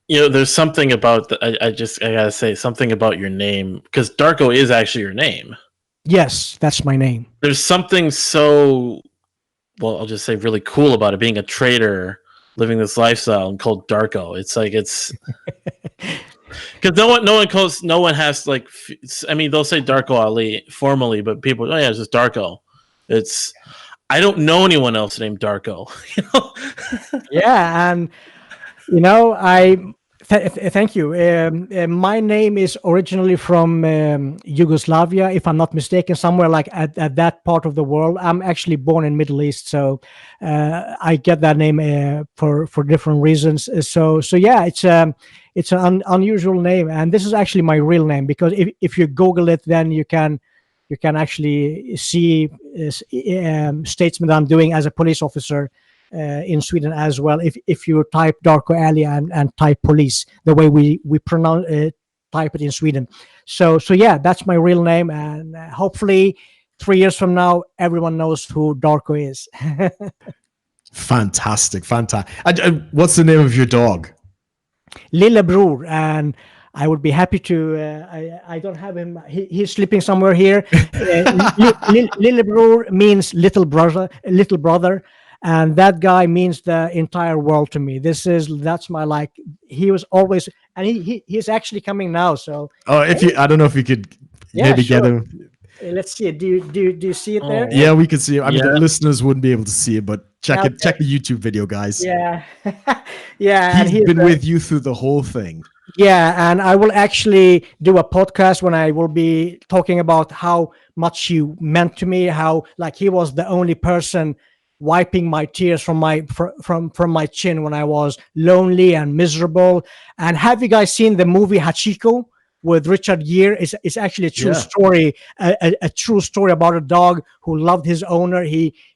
There's something about I gotta say something about your name, because Darko is actually your name. Yes, that's my name. There's something so, well, I'll just say really cool about it, being a trader, living this lifestyle, and called Darko. It's like, it's because no one has, like, I mean, they'll say Darko Ali formally, but people, oh yeah, it's just Darko. I don't know anyone else named Darko. Yeah, and thank you. My name is originally from Yugoslavia, if I'm not mistaken, somewhere like at that part of the world. I'm actually born in Middle East, so I get that name for different reasons. So yeah, it's an unusual name, and this is actually my real name, because if you Google it, then you can actually see statements that I'm doing as a police officer in Sweden as well. If you type Darko Ali and type police, the way we pronounce type it in Sweden. So yeah, that's my real name, and hopefully 3 years from now, everyone knows who Darko is. Fantastic. What's the name of your dog? Lillebror, and I would be happy to. I don't have him. He's sleeping somewhere here. Lillebror means little brother, and that guy means the entire world to me. That's my, like, he was always, and he's actually coming now. So I don't know if you could maybe get him. Let's see it. Do you see it there? Yeah, we could see it. I mean, the listeners wouldn't be able to see it, but check the YouTube video, guys. Yeah. Yeah. He's been with you through the whole thing. Yeah, and I will actually do a podcast when I will be talking about how much he meant to me, how, like, he was the only person wiping my tears from my chin when I was lonely and miserable. And have you guys seen the movie Hachiko with Richard Gere? It's actually a true Yeah. story, a true story about a dog who loved his owner.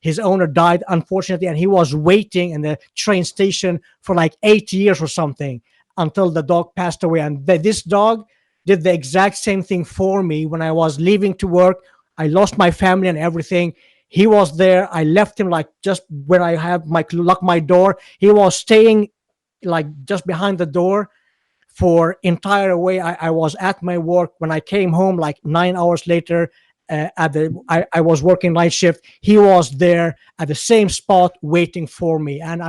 His owner died, unfortunately, and he was waiting in the train station for like 8 years or something until the dog passed away. And this dog did the exact same thing for me when I was leaving to work. I lost my family and everything. He was there. I left him like just where I have lock my door. He was staying like just behind the door for entire way. I was at my work. When I came home like 9 hours later, I was working night shift. He was there at the same spot waiting for me, and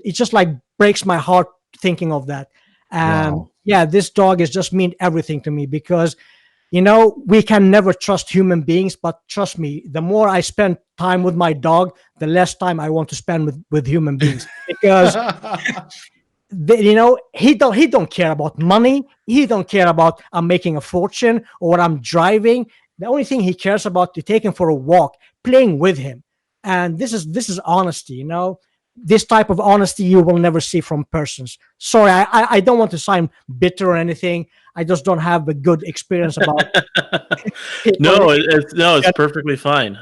it just like breaks my heart thinking of that. And Wow. yeah, this dog has just mean everything to me, because we can never trust human beings, but trust me, the more I spend time with my dog, the less time I want to spend with human beings, because he don't care about money. He don't care about I'm making a fortune or what I'm driving. The only thing he cares about is taking for a walk, playing with him. And this is honesty. This type of honesty you will never see from persons. Sorry, I don't want to sound bitter or anything. I just don't have a good experience about people. It's perfectly fine.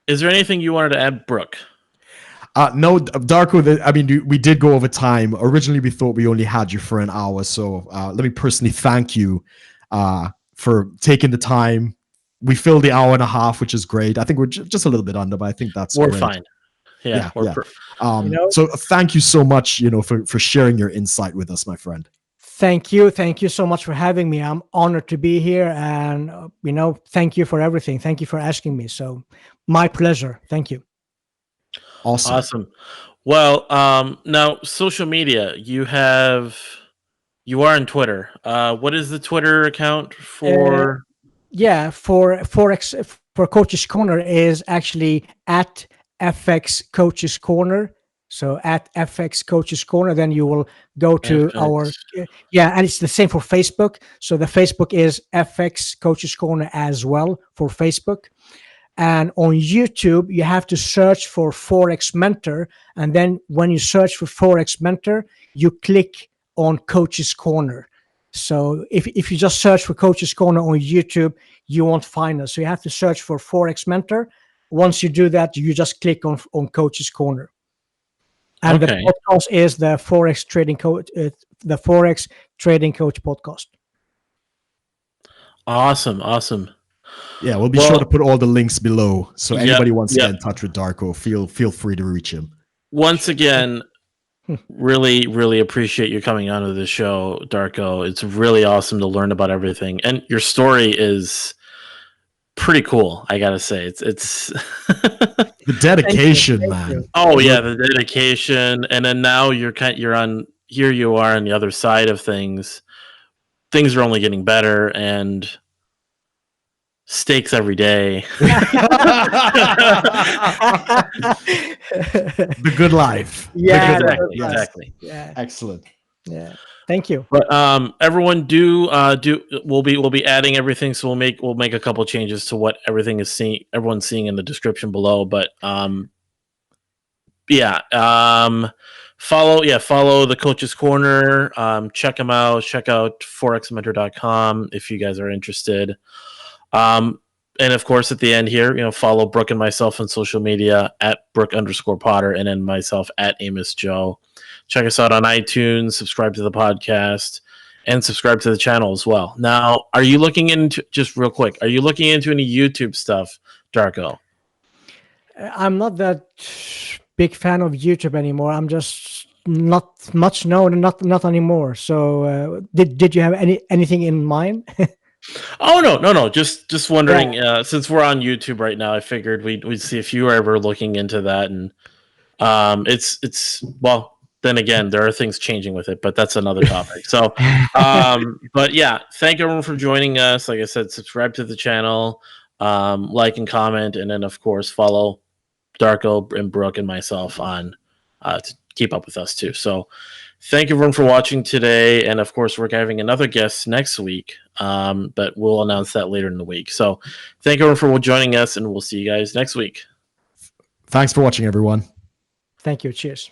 Is there anything you wanted to add, Brooke? No, Darko, we did go over time. Originally, we thought we only had you for an hour. So let me personally thank you for taking the time. We filled the hour and a half, which is great. I think we're just a little bit under, but I think that's We're great. fine. Yeah. So thank you so much, for sharing your insight with us, my friend. Thank you so much for having me. I'm honored to be here, and thank you for everything. Thank you for asking me. So my pleasure. Thank you. Awesome. Well, now social media. You are on Twitter. What is the Twitter account for? For Forex for Coaches Corner is actually at FX Coaches Corner. So at FX Coaches Corner, then you will go to FX. and it's the same for Facebook. So the Facebook is FX Coaches Corner as well for Facebook. And on YouTube, you have to search for Forex Mentor. And then when you search for Forex Mentor, you click on Coaches Corner. So if you just search for Coaches Corner on YouTube, you won't find us. So you have to search for Forex Mentor. Once you do that, you just click on Coaches Corner. And the podcast is the Forex Trading Coach, the Forex Trading Coach podcast. Awesome. Yeah, we'll be sure to put all the links below. So anybody wants to get in touch with Darko, feel free to reach him. Once again, really, really appreciate you coming onto the show, Darko. It's really awesome to learn about everything, and your story is pretty cool. I gotta say, it's the dedication, man. Oh yeah, the dedication, and then now you're on here. You are on the other side of things. Things are only getting better, and steaks every day. The good life. Yeah, exactly. Yeah, excellent. Yeah, thank you. But everyone, we'll be adding everything, so we'll make a couple changes to what everyone's seeing in the description below. But follow the Coach's Corner. Check them out. Check out forexmentor.com if you guys are interested. And of course, at the end here, follow Brooke and myself on social media at Brooke_Potter, and then myself at Amos Joe. Check us out on iTunes, subscribe to the podcast, and subscribe to the channel as well. Now, are you looking into, just real quick, any YouTube stuff, Darko? I'm not that big fan of YouTube anymore. I'm just not much known, not anymore. So did you have anything in mind? Oh no! Just wondering. Since we're on YouTube right now, I figured we'd see if you were ever looking into that. And it's well. Then again, there are things changing with it, but that's another topic. So, but yeah, thank everyone for joining us. Like I said, subscribe to the channel, like and comment, and then of course follow Darko and Brooke and myself on to keep up with us too. So. Thank you everyone for watching today, and of course we're having another guest next week, but we'll announce that later in the week. So thank you everyone for joining us, and we'll see you guys next week. Thanks for watching, everyone. Thank you. Cheers.